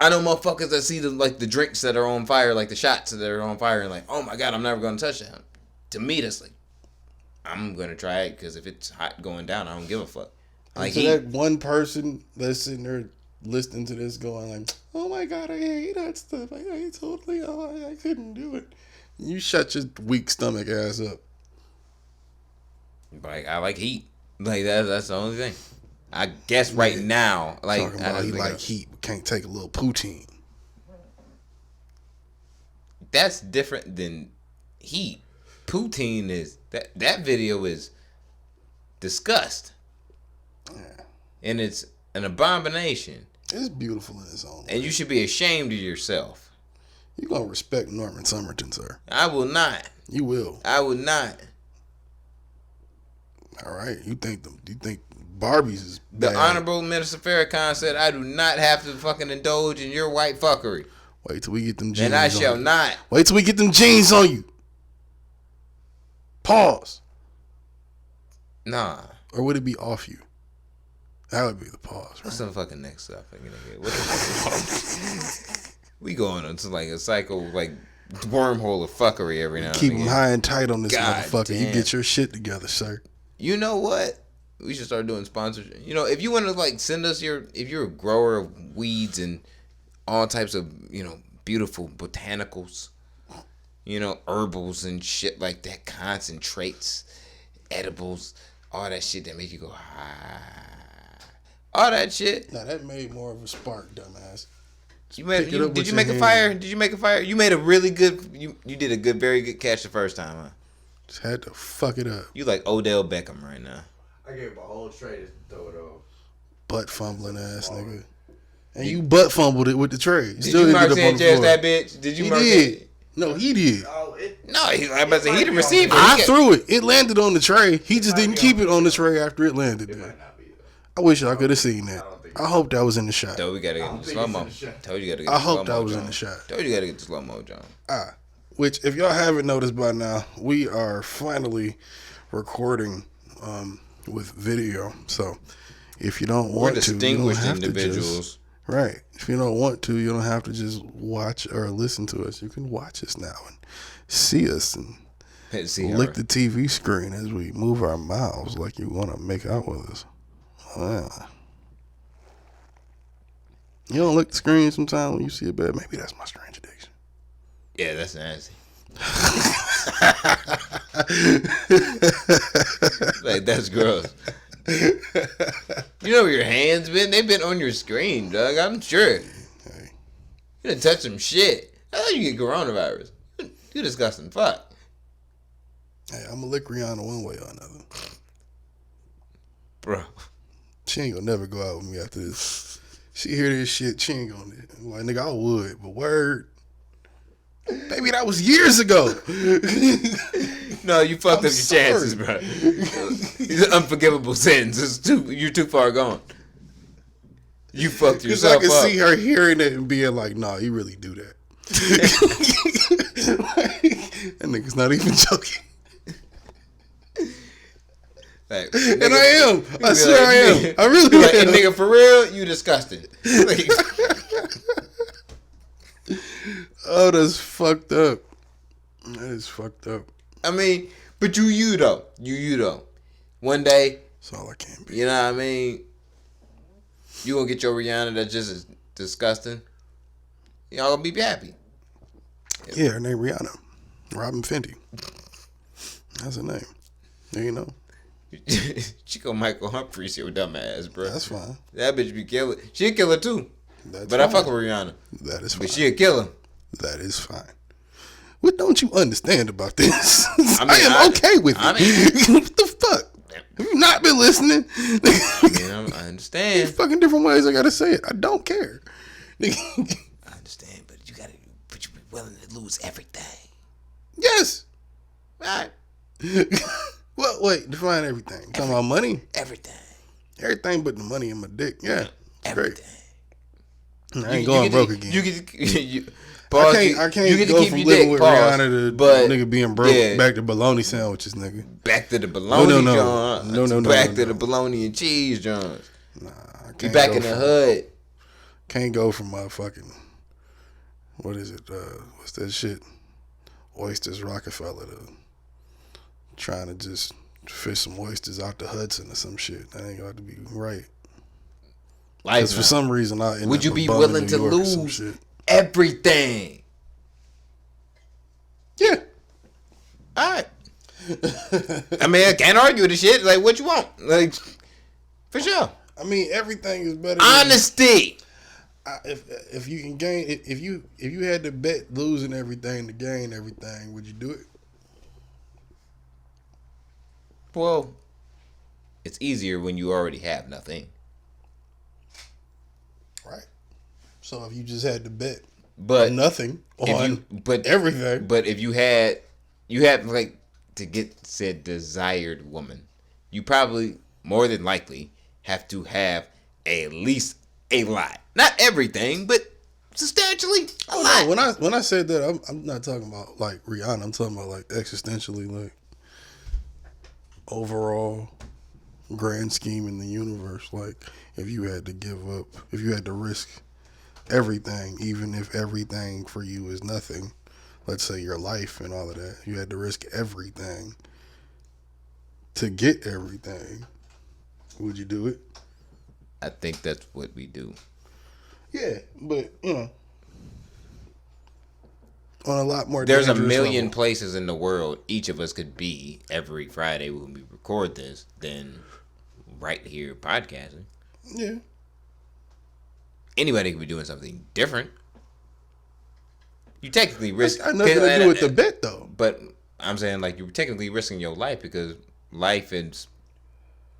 Speaker 2: I know motherfuckers that see the drinks that are on fire, like the shots that are on fire, and like, oh my god, I'm never gonna touch that. To me, that's like, I'm gonna try it because if it's hot going down, I don't give a fuck. Like
Speaker 1: so
Speaker 2: heat.
Speaker 1: that one person that's sitting there listening to this going like, oh my god, I hate that stuff. I totally, I couldn't do it. You shut your weak stomach ass up.
Speaker 2: Like I like heat. Like that's the only thing. I guess right now, like
Speaker 1: Talking
Speaker 2: I
Speaker 1: about
Speaker 2: don't
Speaker 1: he
Speaker 2: think
Speaker 1: like heat, but can't take a little poutine.
Speaker 2: that's different than heat. Poutine is that video is disgust, and it's an abomination,
Speaker 1: It's beautiful in its own way.
Speaker 2: and you should be ashamed of yourself.
Speaker 1: You gonna respect Norman Summerton, sir.
Speaker 2: I will not.
Speaker 1: You will.
Speaker 2: I would not.
Speaker 1: All right. You think Barbie's is
Speaker 2: The
Speaker 1: bad.
Speaker 2: Honorable Minister Farrakhan said, I do not have to fucking indulge in your white fuckery.
Speaker 1: Wait till we get them jeans
Speaker 2: And I
Speaker 1: on
Speaker 2: shall
Speaker 1: you.
Speaker 2: not.
Speaker 1: Wait till we get them jeans on you. Pause.
Speaker 2: Nah.
Speaker 1: Or would it be off you? That would be the pause, right?
Speaker 2: What's the fucking next stuff? What the we going into like a cycle, like wormhole of fuckery every now and
Speaker 1: Keep
Speaker 2: again.
Speaker 1: them high and tight on this
Speaker 2: God
Speaker 1: motherfucker. You
Speaker 2: damn.
Speaker 1: get your shit together, sir.
Speaker 2: You know what? We should start doing sponsorship. You know, if you want to like send us if you're a grower of weeds and all types of, beautiful botanicals, herbals and shit like that, concentrates, edibles, all that shit that make you go high. All that shit.
Speaker 1: Now that made more of a spark, dumbass.
Speaker 2: You made,
Speaker 1: Pick it up
Speaker 2: did
Speaker 1: with
Speaker 2: you
Speaker 1: your
Speaker 2: make a
Speaker 1: hand.
Speaker 2: fire? Did you make a fire? You made a really good. You did a very good catch the first time, huh?
Speaker 1: Just had to fuck it up.
Speaker 2: You like Odell Beckham right now.
Speaker 3: I gave him a whole tray to throw it off.
Speaker 1: Butt fumbling ass nigga. And you butt fumbled it with the tray.
Speaker 2: Did you Mark Sanchez that bitch? Did you
Speaker 1: he
Speaker 2: Mark
Speaker 1: did. No, he did.
Speaker 3: Oh,
Speaker 2: No, he didn't receive it.
Speaker 1: I threw it. It landed on the tray. He just didn't keep it on the tray after it landed
Speaker 3: It
Speaker 1: there.
Speaker 3: might not be though.
Speaker 1: I wish I could have seen that. I hope that was in the shot.
Speaker 2: Told we gotta get
Speaker 3: I
Speaker 2: the
Speaker 3: don't think
Speaker 2: slow
Speaker 3: it's
Speaker 2: mo.
Speaker 3: in the shot.
Speaker 2: Told you gotta get
Speaker 1: I
Speaker 2: the
Speaker 1: hope
Speaker 2: slow
Speaker 1: that
Speaker 2: mo,
Speaker 1: was in
Speaker 2: John.
Speaker 1: the shot.
Speaker 2: Told you gotta get the slow mo, John.
Speaker 1: Which, if y'all haven't noticed by now, we are finally recording with video. So, if you don't
Speaker 2: We're
Speaker 1: want to, you don't
Speaker 2: distinguished
Speaker 1: have
Speaker 2: individuals.
Speaker 1: to just... Right. If you don't want to, you don't have to just watch or listen to us. You can watch us now and see us and lick the TV screen as we move our mouths like you want to make out with us. Wow. You don't lick the screen sometimes when you see a bed? Maybe that's my strange addiction.
Speaker 2: Yeah, that's nasty. Like, that's gross. You know where your hands been? They've been on your screen, Doug. I'm sure.
Speaker 1: Hey.
Speaker 2: You done touch some shit. I thought you get coronavirus. You disgusting fuck.
Speaker 1: Hey, I'm going to lick Rihanna one way or another.
Speaker 2: Bro.
Speaker 1: She ain't going to never go out with me after this. She hear this shit, she ain't going to. Like, nigga, I would, but word. Baby, that was years ago.
Speaker 2: No, you fucked
Speaker 1: I'm
Speaker 2: up your chances,
Speaker 1: sorry.
Speaker 2: bro. It's an unforgivable sentence. You're too far gone. You fucked
Speaker 1: Because I
Speaker 2: yourself
Speaker 1: can
Speaker 2: up.
Speaker 1: see her hearing it and being like, nah, you really do that. That nigga's not even joking.
Speaker 2: Like,
Speaker 1: And
Speaker 2: nigga,
Speaker 1: I am. I
Speaker 2: be
Speaker 1: swear
Speaker 2: like,
Speaker 1: I am.
Speaker 2: nigga-
Speaker 1: I really
Speaker 2: be like,
Speaker 1: am.
Speaker 2: nigga, for real, you disgusting. Like,
Speaker 1: Oh, that's fucked up. That is fucked up.
Speaker 2: I mean, but you though. You though. One day,
Speaker 1: That's all I can be.
Speaker 2: you know what I mean? You gonna get your Rihanna that's just as disgusting. Y'all gonna be happy.
Speaker 1: Yeah, her name Rihanna. Robin Fenty. That's her name. There you know.
Speaker 2: She go Michael Humphries, your dumb ass, bro.
Speaker 1: That's fine.
Speaker 2: That bitch be killer. She a killer too.
Speaker 1: That's
Speaker 2: But
Speaker 1: fine.
Speaker 2: I fuck with Rihanna.
Speaker 1: That is fine.
Speaker 2: But she a killer.
Speaker 1: That is fine. What don't you understand about this?
Speaker 2: I mean,
Speaker 1: I am okay with it.
Speaker 2: I mean-
Speaker 1: What the fuck? Have you not been listening?
Speaker 2: I
Speaker 1: There's
Speaker 2: understand.
Speaker 1: fucking different ways I gotta say it. I don't care.
Speaker 2: I understand, but you be willing to lose everything.
Speaker 1: Yes.
Speaker 2: Right?
Speaker 1: Well, wait, define everything. Talking about money?
Speaker 2: Everything.
Speaker 1: Everything but the money in my dick. Yeah. It's great.
Speaker 2: Everything.
Speaker 1: I ain't going broke again. I can't
Speaker 2: you get to
Speaker 1: go
Speaker 2: keep
Speaker 1: from
Speaker 2: your
Speaker 1: living
Speaker 2: dick,
Speaker 1: with
Speaker 2: pause,
Speaker 1: Rihanna to
Speaker 2: but
Speaker 1: nigga being broke
Speaker 2: yeah.
Speaker 1: back to bologna sandwiches, nigga.
Speaker 2: Back to the bologna
Speaker 1: No.
Speaker 2: John.
Speaker 1: No.
Speaker 2: Back to the bologna and cheese Johns.
Speaker 1: I
Speaker 2: You
Speaker 1: can't
Speaker 2: back
Speaker 1: go
Speaker 2: in the
Speaker 1: from-
Speaker 2: hood.
Speaker 1: Can't go from motherfucking, what is it? What's that shit? Oysters Rockefeller to trying to just fish some oysters out the Hudson or some shit. That ain't got to be right.
Speaker 2: Life
Speaker 1: Because for some reason I end
Speaker 2: Would
Speaker 1: up
Speaker 2: you be
Speaker 1: a bum in
Speaker 2: willing
Speaker 1: New
Speaker 2: to
Speaker 1: York or some
Speaker 2: lose
Speaker 1: shit.
Speaker 2: everything?
Speaker 1: Yeah.
Speaker 2: All right. I mean, I can't argue the shit. Like, what you want? Like, for sure.
Speaker 1: I mean, everything is better.
Speaker 2: Honesty.
Speaker 1: If you can gain, if you had to bet losing everything to gain everything, would you do it?
Speaker 2: Well, it's easier when you already have nothing.
Speaker 1: Right. So if you just had to bet
Speaker 2: But
Speaker 1: nothing on
Speaker 2: but
Speaker 1: everything,
Speaker 2: But if you had like to get said desired woman, you probably more than likely have to have at least a lot. Not everything, but substantially a lot.
Speaker 1: no, when I said that, I'm not talking about like Rihanna. I'm talking about like existentially, like overall grand scheme in the universe. Like if you had to give up, if you had to risk everything, even if everything for you is nothing, let's say your life and all of that, you had to risk everything to get everything, would you do it?
Speaker 2: I think that's what we do.
Speaker 1: Yeah, but you know, on a lot more.
Speaker 2: There's a
Speaker 1: dangerous
Speaker 2: million
Speaker 1: level.
Speaker 2: places in the world each of us could be every Friday when we record this than right here podcasting.
Speaker 1: Yeah,
Speaker 2: Anybody could be doing something different. You technically risk.
Speaker 1: that's got nothing to do with the bet though.
Speaker 2: But I'm saying like you're technically risking your life because life is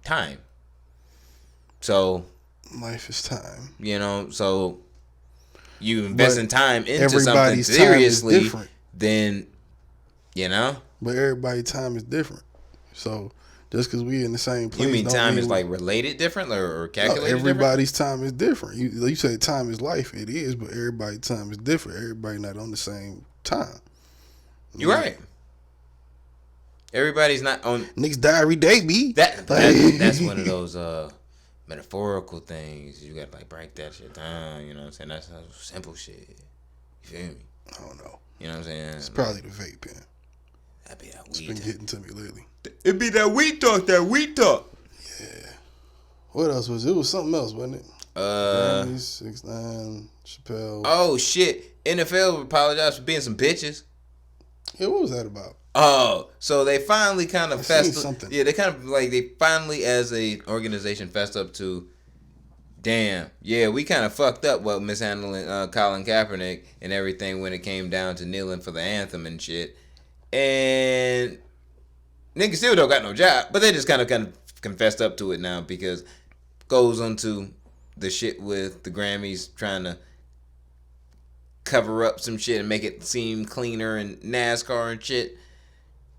Speaker 2: time. So
Speaker 1: Life is time.
Speaker 2: You know, so you invest in time into something
Speaker 1: everybody's time is
Speaker 2: seriously,
Speaker 1: different.
Speaker 2: then, you know.
Speaker 1: But everybody's time is different. So just because we in the same place,
Speaker 2: You mean
Speaker 1: don't
Speaker 2: time
Speaker 1: mean
Speaker 2: is like related different or
Speaker 1: no,
Speaker 2: calculated
Speaker 1: everybody's time is different. You say time is life, it is, but everybody's time is different. Everybody not on the same time.
Speaker 2: You're right. Everybody's not on.
Speaker 1: Niggas die every day, B.
Speaker 2: That's one of those metaphorical things. You gotta like break that shit down. You know what I'm saying? That's simple shit. You feel me?
Speaker 1: I don't know.
Speaker 2: You know what I'm saying?
Speaker 1: It's probably the vape pen.
Speaker 2: That'd be that
Speaker 1: It's
Speaker 2: weed.
Speaker 1: been getting to me lately.
Speaker 2: It'd be that weed talk. That weed talk.
Speaker 1: What else was it? It was something else, wasn't it? Grammys, 6ix9ine, Chappelle.
Speaker 2: Oh shit! NFL apologized for being some bitches.
Speaker 1: Yeah, what was that about?
Speaker 2: Oh, so they finally kind of
Speaker 1: I
Speaker 2: fessed
Speaker 1: seen
Speaker 2: up.
Speaker 1: something.
Speaker 2: Yeah, they kind of like they finally, as a organization, fessed up to. Damn, yeah, we kind of fucked up while mishandling Colin Kaepernick and everything when it came down to kneeling for the anthem and shit. And niggas still don't got no job, but they just kind of confessed up to it now because goes onto the shit with the Grammys trying to cover up some shit and make it seem cleaner and NASCAR and shit.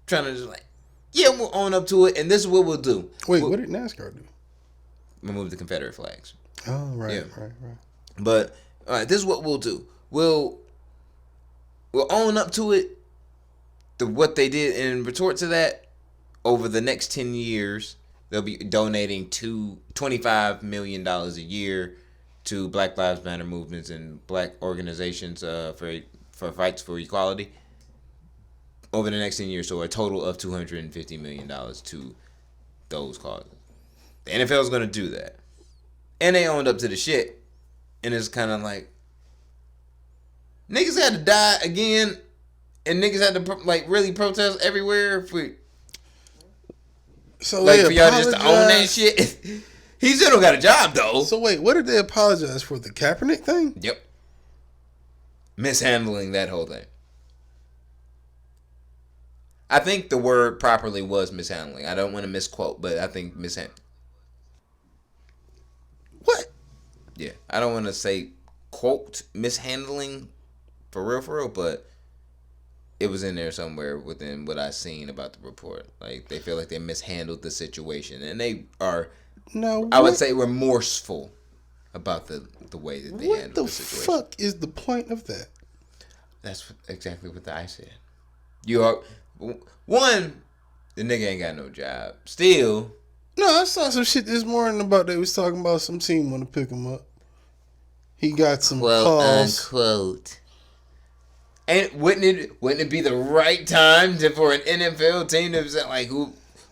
Speaker 2: Trying to just like, yeah, we'll own up to it, and this is what we'll do.
Speaker 1: Wait, what did NASCAR do?
Speaker 2: Remove the Confederate flags.
Speaker 1: Oh, right,
Speaker 2: Yeah.
Speaker 1: right.
Speaker 2: But all right, this is what we'll do. We'll own up to it. What they did in retort to that, over the next 10 years, they'll be donating $25 million a year to Black Lives Matter movements and black organizations for fights for equality over the next 10 years. So a total of $250 million to those causes. The NFL is going to do that. And they owned up to the shit. And it's kind of like, niggas had to die again. And niggas had to like really protest everywhere
Speaker 1: So
Speaker 2: like
Speaker 1: they
Speaker 2: for y'all just to own that
Speaker 1: apologized-
Speaker 2: shit. He still don't got a job though.
Speaker 1: So wait, what did they apologize for? The Kaepernick thing?
Speaker 2: Yep. Mishandling that whole thing. I think the word properly was mishandling. I don't want to misquote, but I think mishandling.
Speaker 1: What?
Speaker 2: Yeah, I don't want to say quote mishandling for real, but it was in there somewhere within what I seen about the report. Like they feel like they mishandled the situation, and they are,
Speaker 1: No,
Speaker 2: I would say, remorseful about the way that they
Speaker 1: what
Speaker 2: handled
Speaker 1: the
Speaker 2: the situation.
Speaker 1: fuck is the point of that?
Speaker 2: That's exactly what I said. You are one. The nigga ain't got no job. Still,
Speaker 1: No, I saw some shit this morning about they was talking about some team want to pick him up. He got some
Speaker 2: quote
Speaker 1: calls.
Speaker 2: unquote. And wouldn't it be the right time for an NFL team to like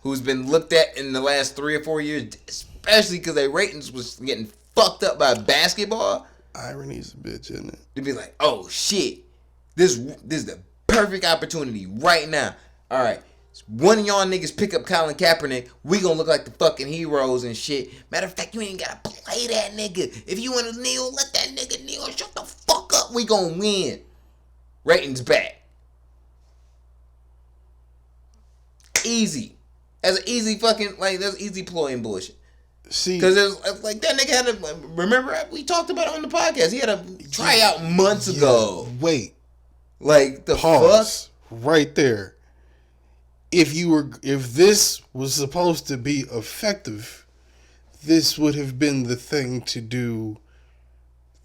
Speaker 2: who's been looked at in the last 3 or 4 years, especially because their ratings was getting fucked up by basketball?
Speaker 1: Irony's a bitch, isn't it?
Speaker 2: To be like, oh shit, this is the perfect opportunity right now. All right, one of y'all niggas pick up Colin Kaepernick, we gonna look like the fucking heroes and shit. Matter of fact, you ain't gotta play that nigga. If you wanna kneel, let that nigga kneel. Shut the fuck up. We gonna win. Ratings back. Easy. That's an easy fucking that's easy ploy and bullshit.
Speaker 1: See,
Speaker 2: Because it's like that nigga had a remember we talked about it on the podcast. He had a tryout months ago.
Speaker 1: wait,
Speaker 2: Like the
Speaker 1: pause right there. If this was supposed to be effective, this would have been the thing to do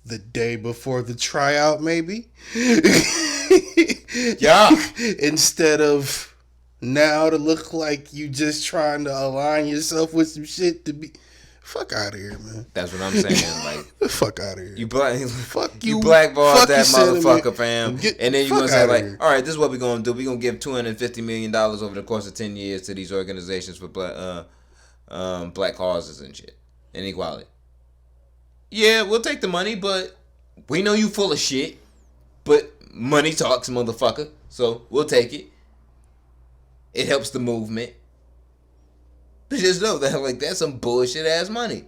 Speaker 1: the day before the tryout, maybe.
Speaker 2: Yeah.
Speaker 1: Instead of now to look like you just trying to align yourself with some shit to be. Fuck out of here, man.
Speaker 2: That's what I'm saying. Like
Speaker 1: The fuck out of here.
Speaker 2: you
Speaker 1: Fuck
Speaker 2: you
Speaker 1: you.
Speaker 2: blackballed
Speaker 1: Fuck
Speaker 2: that
Speaker 1: your sentiment.
Speaker 2: motherfucker, fam.
Speaker 1: Get
Speaker 2: And then you
Speaker 1: fuck
Speaker 2: gonna say
Speaker 1: outta
Speaker 2: like,
Speaker 1: here.
Speaker 2: all right, this is what we gonna do. We gonna give $250 million over the course of 10 years to these organizations for black causes and shit and equality. Yeah, we'll take the money, but we know you full of shit. But money talks, motherfucker. So we'll take it. It helps the movement. But just know that like that's some bullshit ass money.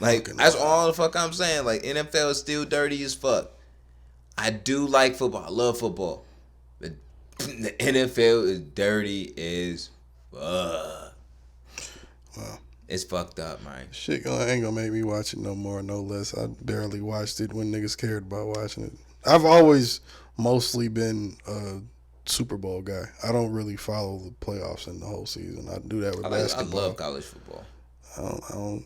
Speaker 2: Like that's all the fuck I'm saying. Like NFL is still dirty as fuck. I do like football. I love football. But the NFL is dirty as fuck.
Speaker 1: Well,
Speaker 2: It's fucked up, man.
Speaker 1: Shit ain't gonna make me watch it no more, no less. I barely watched it when niggas cared about watching it. I've always mostly been a Super Bowl guy. I don't really follow the playoffs and the whole season. I do that with basketball.
Speaker 2: I love college football.
Speaker 1: I don't.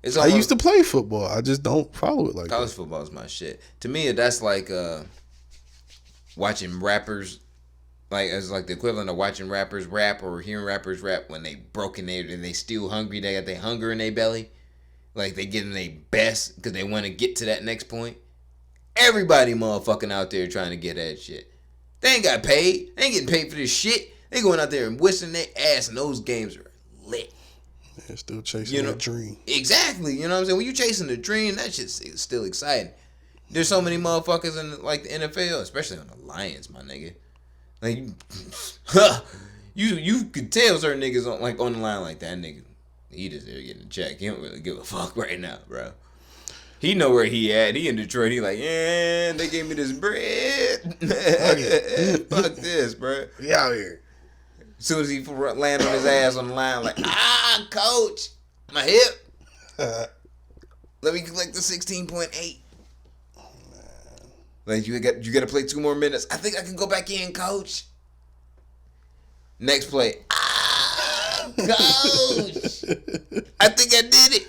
Speaker 2: It's
Speaker 1: I used to play football. I just don't follow it like
Speaker 2: college
Speaker 1: that.
Speaker 2: football is my shit. To me, that's like watching rappers. Like it's like the equivalent of watching rappers rap or hearing rappers rap when they broken and they still hungry. They got their hunger in their belly, like they getting their best because they want to get to that next point. Everybody motherfucking out there trying to get that shit. They ain't got paid. They ain't getting paid for this shit. They going out there and whistling their ass, and those games are lit.
Speaker 1: They're still chasing that dream.
Speaker 2: Exactly. You know what I'm saying? When you chasing the dream, that shit's still exciting. There's so many motherfuckers in like the NFL, especially on the Lions, my nigga. Like, you could tell certain niggas on the line like that nigga. He just there getting a check. He don't really give a fuck right now, bro. He know where he at. He in Detroit. He like, yeah, they gave me this bread. Fuck this, bro.
Speaker 1: We out here.
Speaker 2: As soon as he land on his ass on the line, like, coach, my hip. Let me collect the 16.8. Like you got to play 2 more minutes. I think I can go back in, coach. Next play. Coach. I think I did it.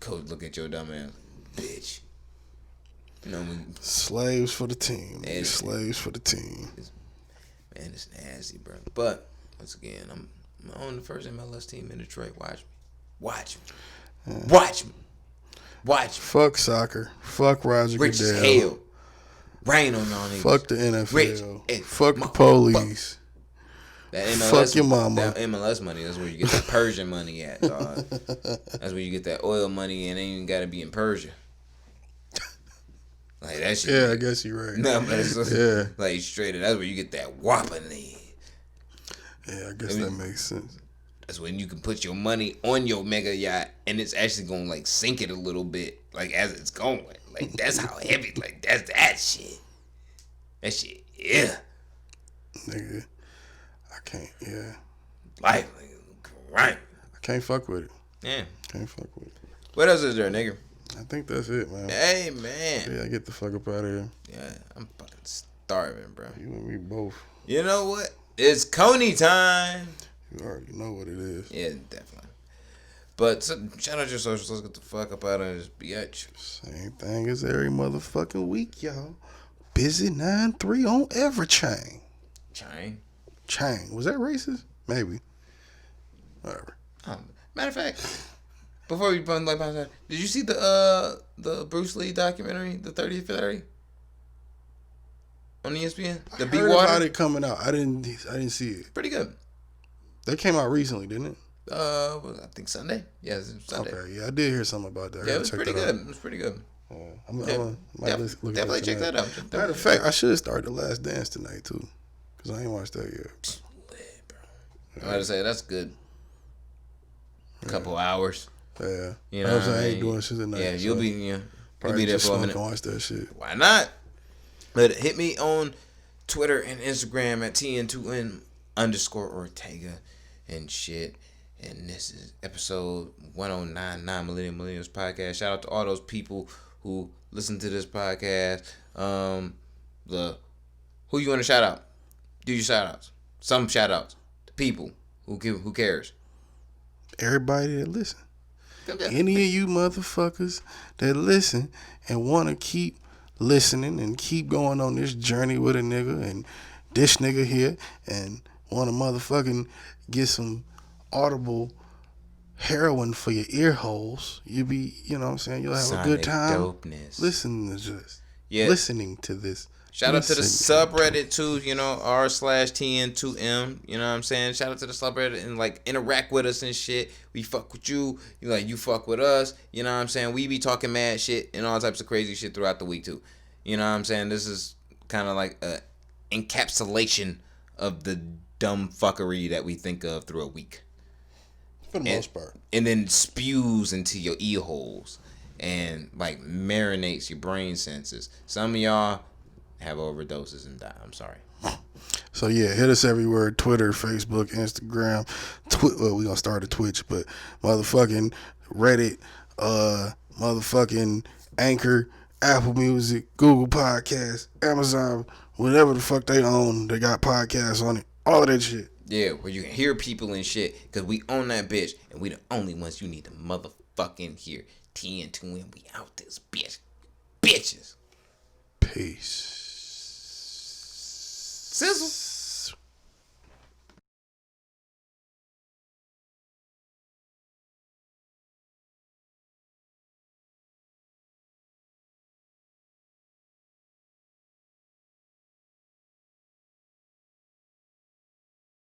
Speaker 2: Coach, look at your dumb ass, bitch. You know,
Speaker 1: slaves for the team. Slaves for the team.
Speaker 2: Man, it's nasty, bro. But once again, I'm on the first MLS team in Detroit. Watch me.
Speaker 1: Fuck soccer. Fuck Roger
Speaker 2: Rich
Speaker 1: Goodell.
Speaker 2: as hell. Rain on y'all niggas.
Speaker 1: Fuck the NFL.
Speaker 2: Rich
Speaker 1: fuck the police.
Speaker 2: That MLS,
Speaker 1: fuck your mama.
Speaker 2: That MLS money, that's where you get that Persian money at, dog. That's where you get that oil money and ain't even got to be in Persia. Like that shit.
Speaker 1: Yeah, I guess you're right.
Speaker 2: No, but it's just, like straight up, that's where you get that whopper need.
Speaker 1: Yeah, I guess that makes sense.
Speaker 2: That's when you can put your money on your mega yacht and it's actually gonna like sink it a little bit, like as it's going. Like that's how heavy. Like that's that shit. That shit, yeah.
Speaker 1: Nigga, I can't. Yeah.
Speaker 2: Like, right.
Speaker 1: I can't fuck with it.
Speaker 2: Yeah.
Speaker 1: Can't fuck with it.
Speaker 2: What else is there, nigga?
Speaker 1: I think that's it, man.
Speaker 2: Hey, man.
Speaker 1: Yeah, get the fuck up out of here.
Speaker 2: Yeah, I'm fucking starving, bro.
Speaker 1: You and me both.
Speaker 2: You know what? It's Coney time.
Speaker 1: You already know what it is.
Speaker 2: Yeah, definitely. But shout out your socials. Let's get the fuck up out of this bitch.
Speaker 1: Same thing as every motherfucking week, y'all. Busy 9-3 on every chain. Chain. Was that racist? Maybe. Whatever.
Speaker 2: Matter of fact, before we run like that, did you see the Bruce Lee documentary, the 30th for 30? On ESPN? The
Speaker 1: I
Speaker 2: Be
Speaker 1: heard
Speaker 2: Water?
Speaker 1: about it coming out. I didn't see it.
Speaker 2: Pretty good.
Speaker 1: That came out recently, didn't it?
Speaker 2: I think Sunday. Yeah, it was Sunday.
Speaker 1: Okay, yeah, I did hear something about that.
Speaker 2: Yeah, it was pretty good. It was pretty good.
Speaker 1: Definitely
Speaker 2: check that out.
Speaker 1: Matter of fact, I should start The Last Dance tonight too, because I ain't watched that yet.
Speaker 2: I was to say that's good. Couple hours.
Speaker 1: Yeah,
Speaker 2: You know,
Speaker 1: I ain't doing shit tonight.
Speaker 2: Yeah, you'll be
Speaker 1: probably
Speaker 2: there
Speaker 1: just
Speaker 2: for a
Speaker 1: smoke
Speaker 2: minute.
Speaker 1: and watch that shit.
Speaker 2: Why not? But hit me on Twitter and Instagram at TN2N_Ortega and shit. And this is episode 109, Millennials Podcast. Shout out to all those people who listen to this podcast. Who you want to shout out? Do your shout outs. Some shout outs to people who cares.
Speaker 1: Everybody that listen. Any of you motherfuckers that listen and want to keep listening and keep going on this journey with a nigga and this nigga here and want to motherfucking get some audible heroin for your ear holes, you be, you know what I'm saying, you'll have a good time listening to this.
Speaker 2: Yeah.
Speaker 1: Listening to this.
Speaker 2: Shout out to the subreddit too, r/TN2M, you know what I'm saying? Shout out to the subreddit and like interact with us and shit. We fuck with you, you fuck with us, you know what I'm saying? We be talking mad shit and all types of crazy shit throughout the week too. You know what I'm saying? This is kind of like a encapsulation of the dumb fuckery that we think of through a week.
Speaker 1: For the most part.
Speaker 2: And then spews into your ear holes and like marinates your brain senses. Some of y'all have overdoses and die. I'm sorry.
Speaker 1: So yeah, hit us everywhere: Twitter, Facebook, Instagram. Well, we gonna start a Twitch, but motherfucking Reddit, motherfucking Anchor, Apple Music, Google Podcasts, Amazon, whatever the fuck they own, they got podcasts on it. All of that shit.
Speaker 2: Yeah, where you can hear people and shit, because we own that bitch, and we the only ones you need to motherfucking hear. TN2 and we out this bitch. Bitches.
Speaker 1: Peace.
Speaker 2: Sizzle.